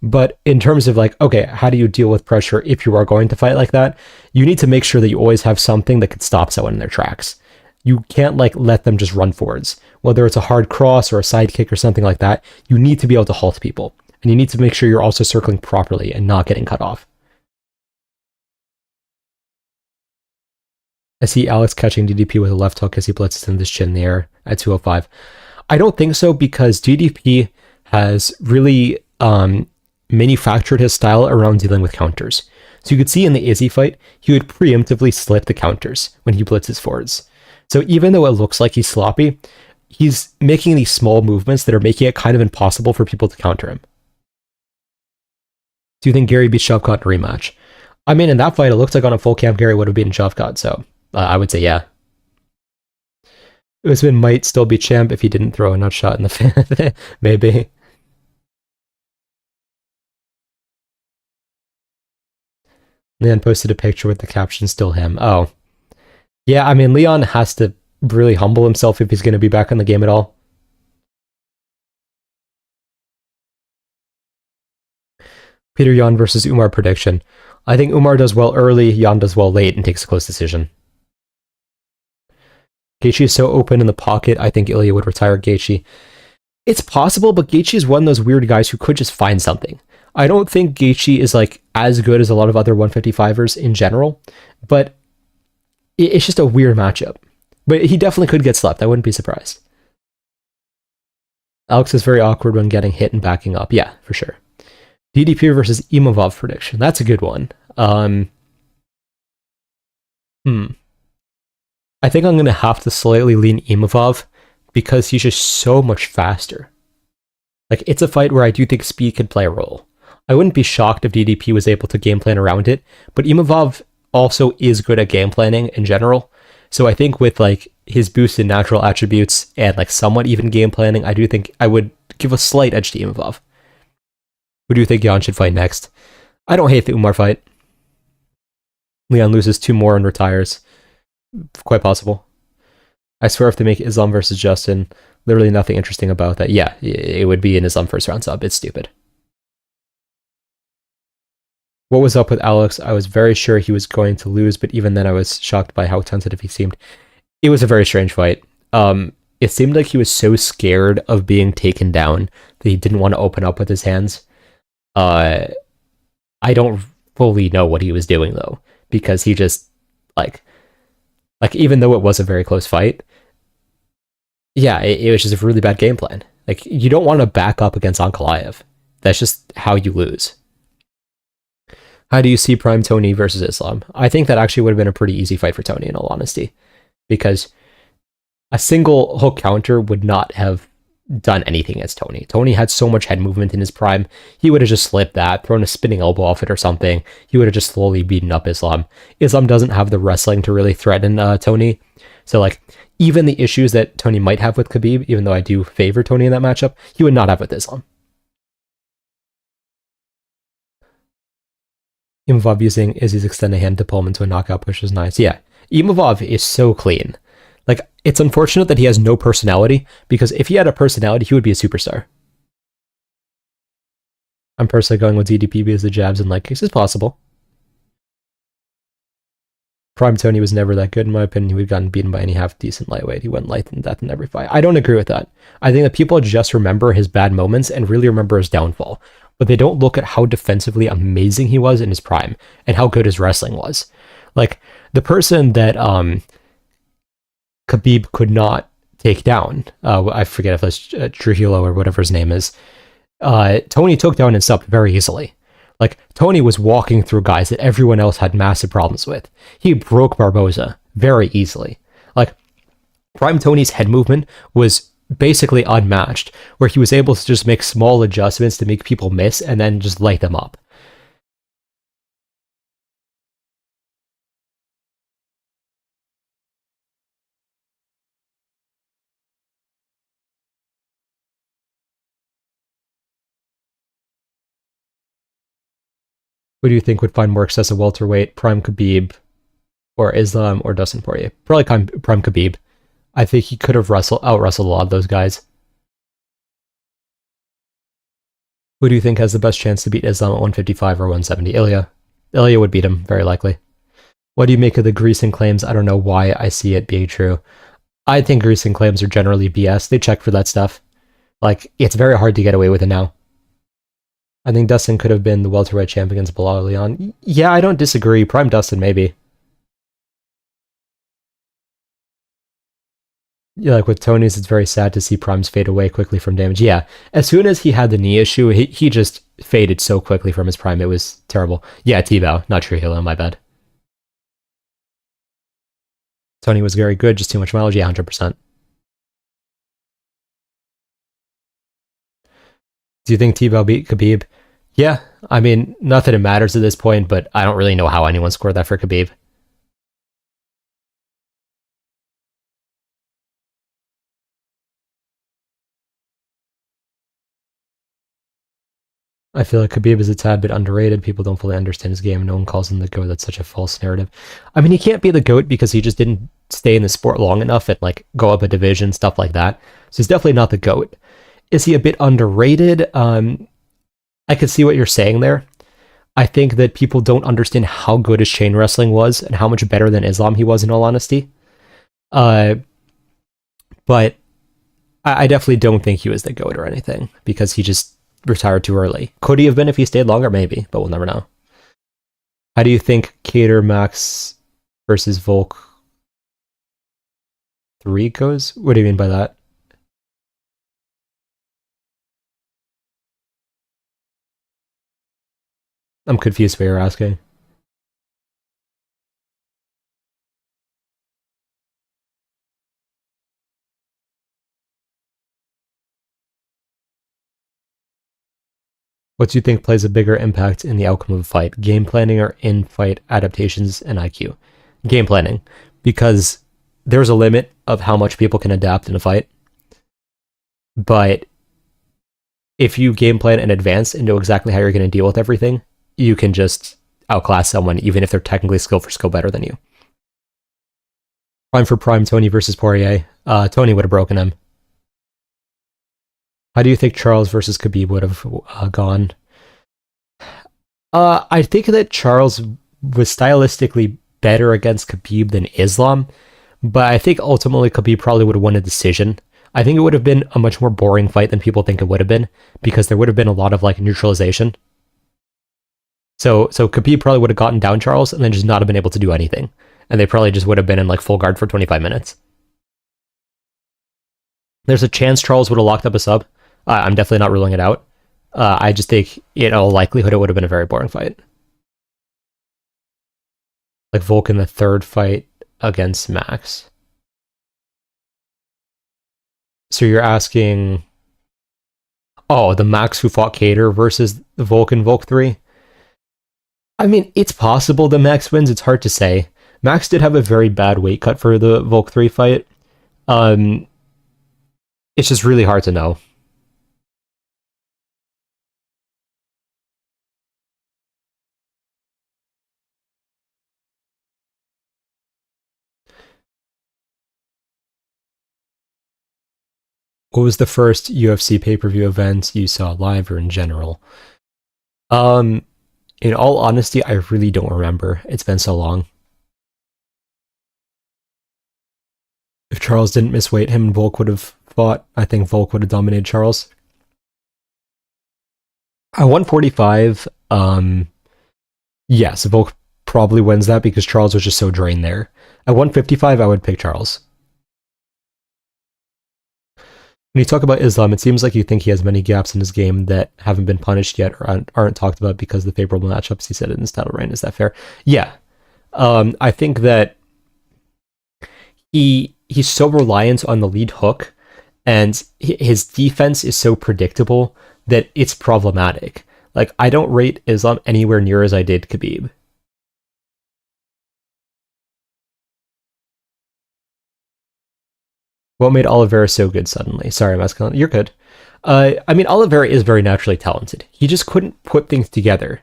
But in terms of like, okay, how do you deal with pressure if you are going to fight like that? You need to make sure that you always have something that could stop someone in their tracks. You can't like let them just run forwards. Whether it's a hard cross or a side kick or something like that, you need to be able to halt people. And you need to make sure you're also circling properly and not getting cut off. I see Alex catching DDP with a left hook as he blitzes in his chin in the air at 205. I don't think so because DDP has really manufactured his style around dealing with counters. So you could see in the Izzy fight, he would preemptively slip the counters when he blitzes forwards. So even though it looks like he's sloppy, he's making these small movements that are making it kind of impossible for people to counter him. Do you think Gary beats Shavkat in a rematch? I mean, in that fight, it looks like on a full camp, Gary would have beaten Shavkat, so I would say yeah. Usman might still be champ if he didn't throw a nut shot in the fan. Maybe. Leon posted a picture with the caption "Still him." Oh, yeah. I mean, Leon has to really humble himself if he's going to be back in the game at all. Peter Yan versus Umar prediction. I think Umar does well early, Yan does well late, and takes a close decision. Gaethje is so open in the pocket, I think Ilya would retire Gaethje. It's possible, but Gaethje is one of those weird guys who could just find something. I don't think Gaethje is like as good as a lot of other 155ers in general, but it's just a weird matchup. But he definitely could get slept. I wouldn't be surprised. Alex is very awkward when getting hit and backing up. Yeah, for sure. DDP versus Imavov prediction. That's a good one. I think I'm going to have to slightly lean Imavov because he's just so much faster. Like, it's a fight where I do think speed could play a role. I wouldn't be shocked if DDP was able to game plan around it, but Imavov also is good at game planning in general. So I think with like his boosted natural attributes and like somewhat even game planning, I do think I would give a slight edge to Imavov. Who do you think Jan should fight next? I don't hate the Umar fight. Leon loses 2 more and retires. Quite possible. I swear if they make Islam versus Justin, literally nothing interesting about that. Yeah, it would be an Islam first round sub. It's stupid. What was up with Alex? I was very sure he was going to lose, but even then I was shocked by how tentative he seemed. It was a very strange fight. It seemed like he was so scared of being taken down that he didn't want to open up with his hands. I don't fully know what he was doing though, because he just like even though it was a very close fight, yeah, it was just a really bad game plan. Like, you don't want to back up against Ankalaev. That's just how you lose. How do you see Prime Tony versus Islam? I think that actually would have been a pretty easy fight for Tony, in all honesty, because a single hook counter would not have done anything against Tony. Tony had so much head movement in his prime. He would have just slipped that, thrown a spinning elbow off it or something. He would have just slowly beaten up Islam. Islam doesn't have the wrestling to really threaten Tony. So, like, even the issues that Tony might have with Khabib, even though I do favor Tony in that matchup, he would not have with Islam. Imavov using Izzy's extended hand to pull him into a knockout push is nice. Yeah, Imavov is so clean. Like, it's unfortunate that he has no personality, because if he had a personality, he would be a superstar. I'm personally going with DDP because the jabs and leg kicks is possible. Prime Tony was never that good, in my opinion. He would have gotten beaten by any half-decent lightweight. He went light and death in every fight. I don't agree with that. I think that people just remember his bad moments and really remember his downfall, but they don't look at how defensively amazing he was in his prime and how good his wrestling was. Like, the person that Khabib could not take down, I forget if that's Trujillo or whatever his name is, Tony took down and stopped very easily. Like, Tony was walking through guys that everyone else had massive problems with. He broke Barboza very easily. Like, Prime Tony's head movement was basically unmatched, where he was able to just make small adjustments to make people miss and then just light them up. Who do you think would find more excessive welterweight? Prime Khabib or Islam or Dustin Poirier? Probably Prime Khabib. I think he could have out-wrestled a lot of those guys. Who do you think has the best chance to beat Islam at 155 or 170? Ilya. Ilya would beat him, very likely. What do you make of the greasing claims? I don't know why I see it being true. I think greasing claims are generally BS. They check for that stuff. Like, it's very hard to get away with it now. I think Dustin could have been the welterweight champ against Bilal Leon. Yeah, I don't disagree. Prime Dustin, maybe. Yeah, like with Tony's, it's very sad to see Primes fade away quickly from damage. Yeah, as soon as he had the knee issue, he just faded so quickly from his prime. It was terrible. Yeah, T-Bow, not Trujillo, my bad. Tony was very good, just too much mileage. Yeah, 100%. Do you think T-Bow beat Khabib? Yeah, I mean, not that it matters at this point, but I don't really know how anyone scored that for Khabib. I feel like Khabib is a tad bit underrated. People don't fully understand his game. No one calls him the GOAT. That's such a false narrative. I mean, he can't be the GOAT because he just didn't stay in the sport long enough and like go up a division, stuff like that. So he's definitely not the GOAT. Is he a bit underrated? I could see what you're saying there. I think that people don't understand how good his chain wrestling was and how much better than Islam he was, in all honesty. Uh, but I definitely don't think he was the GOAT or anything because he just retired too early. Could he have been if he stayed longer? Maybe, but we'll never know. How do you think Cater Max versus Volk 3 goes? What do you mean by that? I'm confused what you're asking. What do you think plays a bigger impact in the outcome of a fight? Game planning or in-fight adaptations and IQ? Game planning, because there's a limit of how much people can adapt in a fight. But if you game plan in advance and know exactly how you're going to deal with everything, you can just outclass someone, even if they're technically skill for skill better than you. Prime for prime, Tony versus Poirier. Tony would have broken him. How do you think Charles versus Khabib would have gone? I think that Charles was stylistically better against Khabib than Islam, but I think ultimately Khabib probably would have won a decision. I think it would have been a much more boring fight than people think it would have been because there would have been a lot of like neutralization. So Khabib probably would have gotten down Charles and then just not have been able to do anything, and they probably just would have been in like full guard for 25 minutes. There's a chance Charles would have locked up a sub. I'm definitely not ruling it out. I just think, in all likelihood, it would have been a very boring fight. Like Volk in the third fight against Max. So you're asking, oh, the Max who fought Cater versus the Volk in Volk 3? I mean, it's possible that Max wins. It's hard to say. Max did have a very bad weight cut for the Volk 3 fight. It's just really hard to know. What was the first UFC pay-per-view event you saw live or in general? Um, in all honesty, I really don't remember. It's been so long. If Charles didn't miss weight, him and Volk would have fought. I think Volk would have dominated Charles. At 145, yes, Volk probably wins that because Charles was just so drained there. At 155, I would pick Charles. When you talk about Islam, it seems like you think he has many gaps in his game that haven't been punished yet or aren't talked about because of the favorable matchups he said in his title reign. Is that fair? Yeah. I think that he's so reliant on the lead hook, and his defense is so predictable that it's problematic. Like, I don't rate Islam anywhere near as I did Khabib. What made Oliveira so good suddenly? Sorry, Masculine. You're good. I mean, Oliveira is very naturally talented. He just couldn't put things together.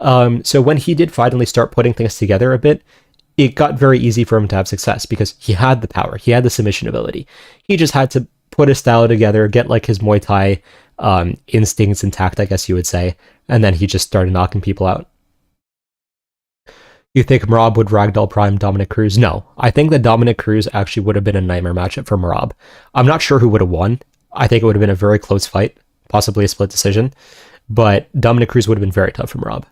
So when he did finally start putting things together a bit, it got very easy for him to have success because he had the power, he had the submission ability. He just had to put his style together, get like his Muay Thai instincts intact, I guess you would say, and then he just started knocking people out. You think Merab would ragdoll prime Dominic Cruz? No. I think that Dominic Cruz actually would have been a nightmare matchup for Merab. I'm not sure who would have won. I think it would have been a very close fight, possibly a split decision, but Dominic Cruz would have been very tough for Merab.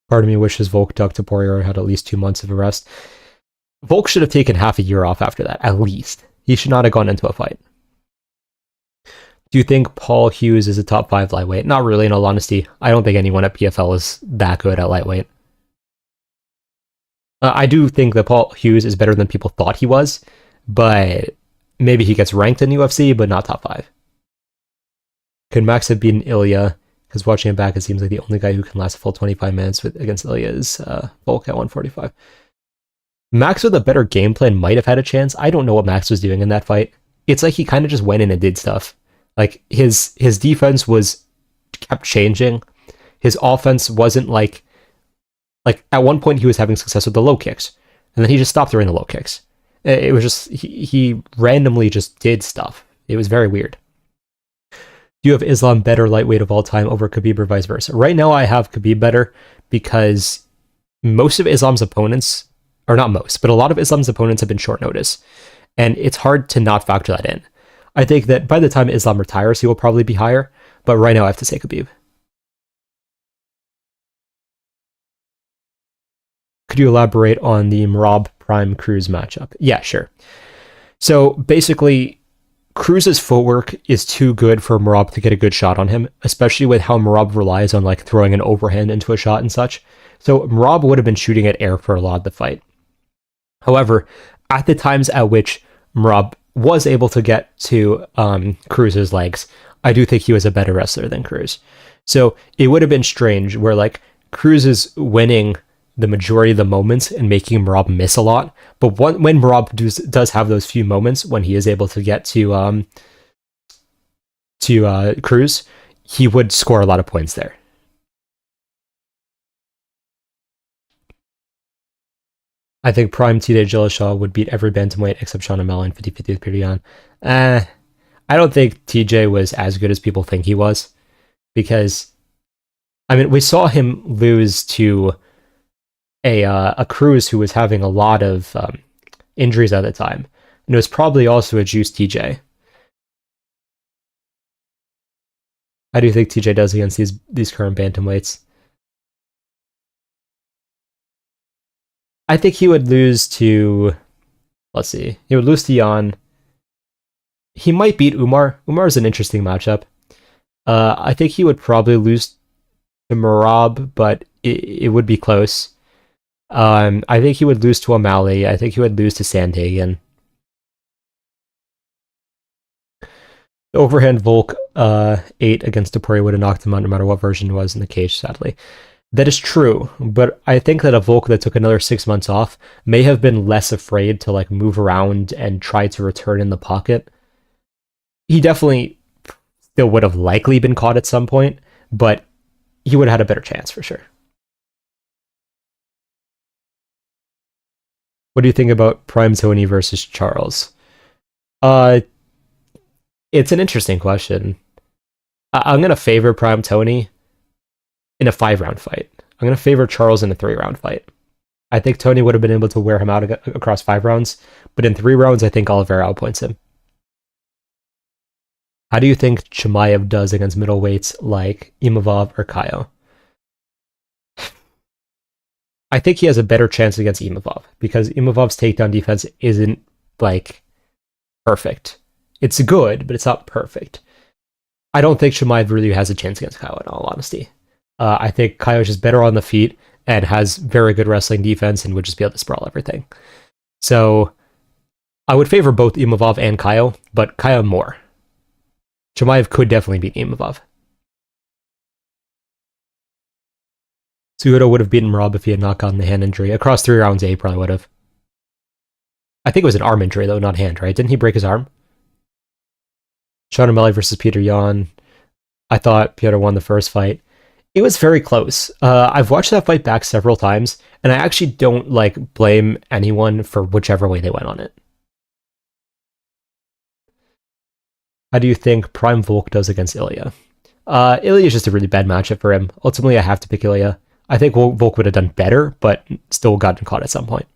Part of me wishes Volk ducked to Poirier had at least 2 months of a rest. Volk should have taken half a year off after that, at least. He should not have gone into a fight. Do you think Paul Hughes is a top 5 lightweight? Not really, in all honesty. I don't think anyone at PFL is that good at lightweight. I do think that Paul Hughes is better than people thought he was, but maybe he gets ranked in UFC, but not top 5. Could Max have beaten Ilya? Because watching him back, it seems like the only guy who can last a full 25 minutes against Ilya is Volk at 145. Max with a better game plan might have had a chance. I don't know what Max was doing in that fight. It's like he kind of just went in and did stuff. Like his defense was kept changing. His offense wasn't like at one point he was having success with the low kicks, and then he just stopped throwing the low kicks. It was just he randomly just did stuff. It was very weird. Do you have Islam better lightweight of all time over Khabib or vice versa? Right now I have Khabib better because most of Islam's opponents, or not most, but a lot of Islam's opponents have been short notice. And it's hard to not factor that in. I think that by the time Islam retires, he will probably be higher. But right now I have to say Khabib. Could you elaborate on the Merab Prime Cruz matchup? Yeah, sure. So basically, Cruz's footwork is too good for Merab to get a good shot on him, especially with how Merab relies on like throwing an overhand into a shot and such. So Merab would have been shooting at air for a lot of the fight. However, at the times at which Merab was able to get to Cruz's legs, I do think he was a better wrestler than Cruz. So it would have been strange where like Cruz is winning the majority of the moments and making Merab miss a lot. But when Merab does have those few moments when he is able to get to Cruz, he would score a lot of points there. I think Prime TJ Dillashaw would beat every bantamweight except Sean O'Malley in 50-50 with Peter Yan. I don't think TJ was as good as people think he was, because I mean we saw him lose to a Cruz who was having a lot of injuries at the time, and it was probably also a juiced TJ. How do you think TJ does against these current bantamweights? I think he would lose to, let's see, he would lose to Jan. He might beat Umar. Umar is an interesting matchup. I think he would probably lose to Merab, but it would be close. I think he would lose to O'Malley. I think he would lose to Sandhagen. The overhand Volk 8 against Topuria would have knocked him out no matter what version it was in the cage, sadly. That is true, but I think that a Volk that took another 6 months off may have been less afraid to like move around and try to return in the pocket. He definitely still would have likely been caught at some point, but he would have had a better chance for sure. What do you think about Prime Tony versus Charles? It's an interesting question. I'm going to favor Prime Tony in a 5-round fight. I'm going to favor Charles in a 3-round fight. I think Tony would have been able to wear him out across 5 rounds, but in 3 rounds, I think Oliveira outpoints him. How do you think Chimaev does against middleweights like Imavov or Kaio? I think he has a better chance against Imavov, because Imavov's takedown defense isn't, like, perfect. It's good, but it's not perfect. I don't think Chimaev really has a chance against Kaio, in all honesty. I think Kaio is just better on the feet and has very good wrestling defense and would just be able to sprawl everything. So I would favor both Imavov and Kaio, but Kaio more. Chimaev could definitely beat Imavov. Cejudo would have beaten Merab if he had not gotten the hand injury. Across 3 rounds, he probably would have. I think it was an arm injury, though, not hand, right? Didn't he break his arm? Sean O'Malley versus Peter Yan. I thought Peter won the first fight. It was very close. I've watched that fight back several times, and I actually don't blame anyone for whichever way they went on it. How do you think Prime Volk does against Ilya? Ilya is just a really bad matchup for him. Ultimately, I have to pick Ilya. I think Volk would have done better, but still gotten caught at some point.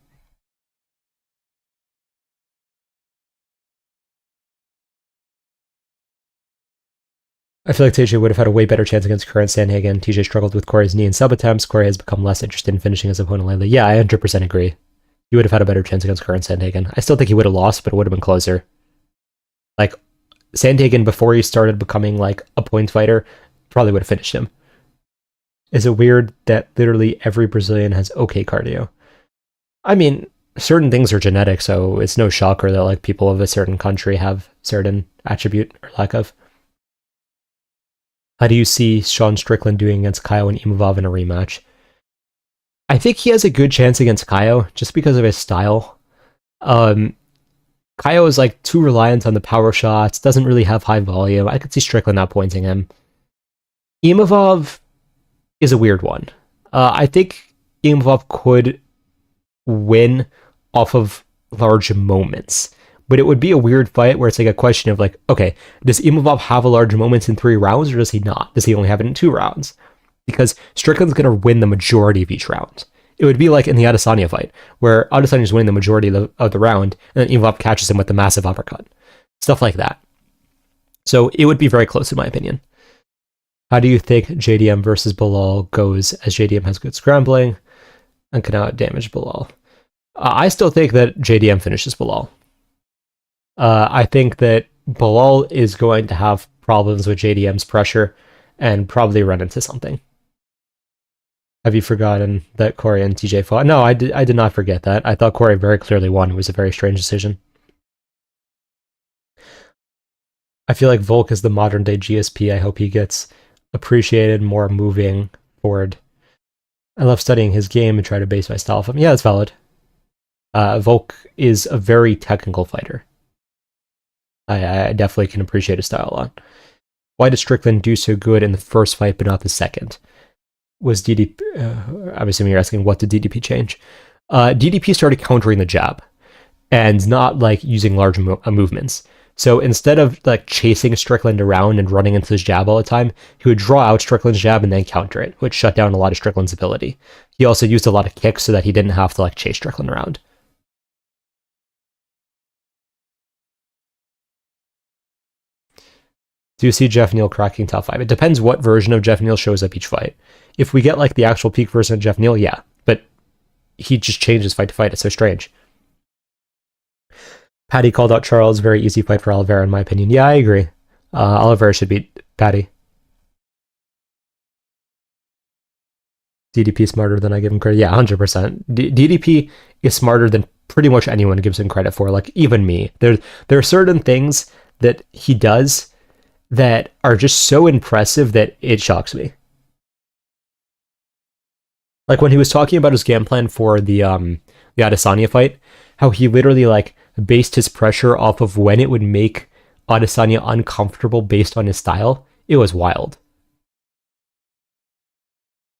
I feel like TJ would have had a way better chance against current Sandhagen. TJ struggled with Corey's knee and sub attempts. Corey has become less interested in finishing his opponent lately. Yeah, I 100% agree. He would have had a better chance against current Sandhagen. I still think he would have lost, but it would have been closer. Like, Sandhagen, before he started becoming, a point fighter, probably would have finished him. Is it weird that literally every Brazilian has okay cardio? I mean, certain things are genetic, so it's no shocker that like people of a certain country have certain attribute or lack of. How do you see Sean Strickland doing against Kaio and Imavov in a rematch? I think he has a good chance against Kaio just because of his style. Kaio is like too reliant on the power shots, doesn't really have high volume. I could see Strickland not pointing him. Imavov is a weird one. I think Imavov could win off of large moments, but it would be a weird fight where it's like a question of like, okay, does Imavov have a large moments in 3 rounds or does he not? Does he only have it in 2 rounds? Because Strickland's going to win the majority of each round. It would be like in the Adesanya fight, where Adesanya is winning the majority of the round, and then Imavov catches him with the massive uppercut. Stuff like that. So it would be very close, in my opinion. How do you think JDM versus Bilal goes, as JDM has good scrambling and can out-damage Bilal? I still think that JDM finishes Bilal. I think that Bilal is going to have problems with JDM's pressure and probably run into something. Have you forgotten that Corey and TJ fought? No, I did not forget that. I thought Corey very clearly won. It was a very strange decision. I feel like Volk is the modern day GSP. I hope he gets appreciated more moving forward. I love studying his game and try to base my style off him. Yeah, that's valid. Volk is a very technical fighter. I definitely can appreciate his style a lot. Why did Strickland do so good in the first fight but not the second? Was DDP... I'm assuming you're asking what did DDP change? DDP started countering the jab and not like using large movements. So instead of like chasing Strickland around and running into his jab all the time, he would draw out Strickland's jab and then counter it, which shut down a lot of Strickland's ability. He also used a lot of kicks so that he didn't have to like chase Strickland around. Do you see Jeff Neal cracking top 5? It depends what version of Jeff Neal shows up each fight. If we get like the actual peak version of Jeff Neal, yeah. But he just changes fight to fight. It's so strange. Paddy called out Charles. Very easy fight for Oliveira, in my opinion. Yeah, I agree. Oliveira should beat Paddy. DDP smarter than I give him credit. Yeah, 100%. DDP is smarter than pretty much anyone gives him credit for. Like, even me. There are certain things that he does that are just so impressive that it shocks me. Like when he was talking about his game plan for the Adesanya fight, how he literally like based his pressure off of when it would make Adesanya uncomfortable based on his style. It was wild.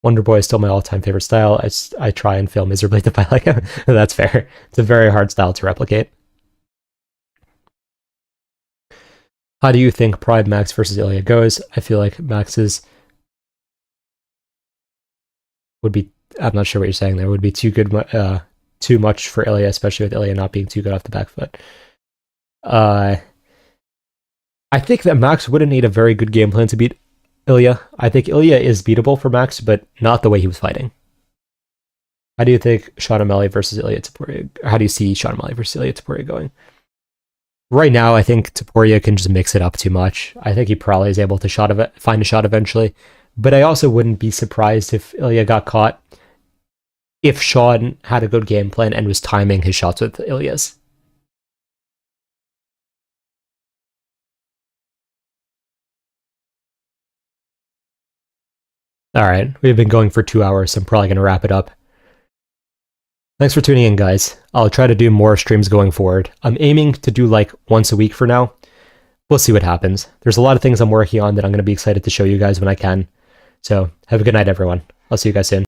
Wonderboy is still my all-time favorite style. I try and fail miserably to fight like him. That's fair. It's a very hard style to replicate. How do you think Pride Max versus Ilya goes? I feel like Max's would be... I'm not sure what you're saying there. Would be too good, too much for Ilya, especially with Ilya not being too good off the back foot. I think that Max wouldn't need a very good game plan to beat Ilya. I think Ilya is beatable for Max, but not the way he was fighting. How do you think Sean O'Malley versus Ilya Topuria? How do you see Sean O'Malley versus Ilya Topuria going? Right now, I think Topuria can just mix it up too much. I think he probably is able to find a shot eventually. But I also wouldn't be surprised if Ilya got caught if Sean had a good game plan and was timing his shots with Ilya's. Alright, we've been going for 2 hours, so I'm probably going to wrap it up. Thanks for tuning in, guys. I'll try to do more streams going forward. I'm aiming to do like once a week for now. We'll see what happens. There's a lot of things I'm working on that I'm going to be excited to show you guys when I can. So, have a good night, everyone. I'll see you guys soon.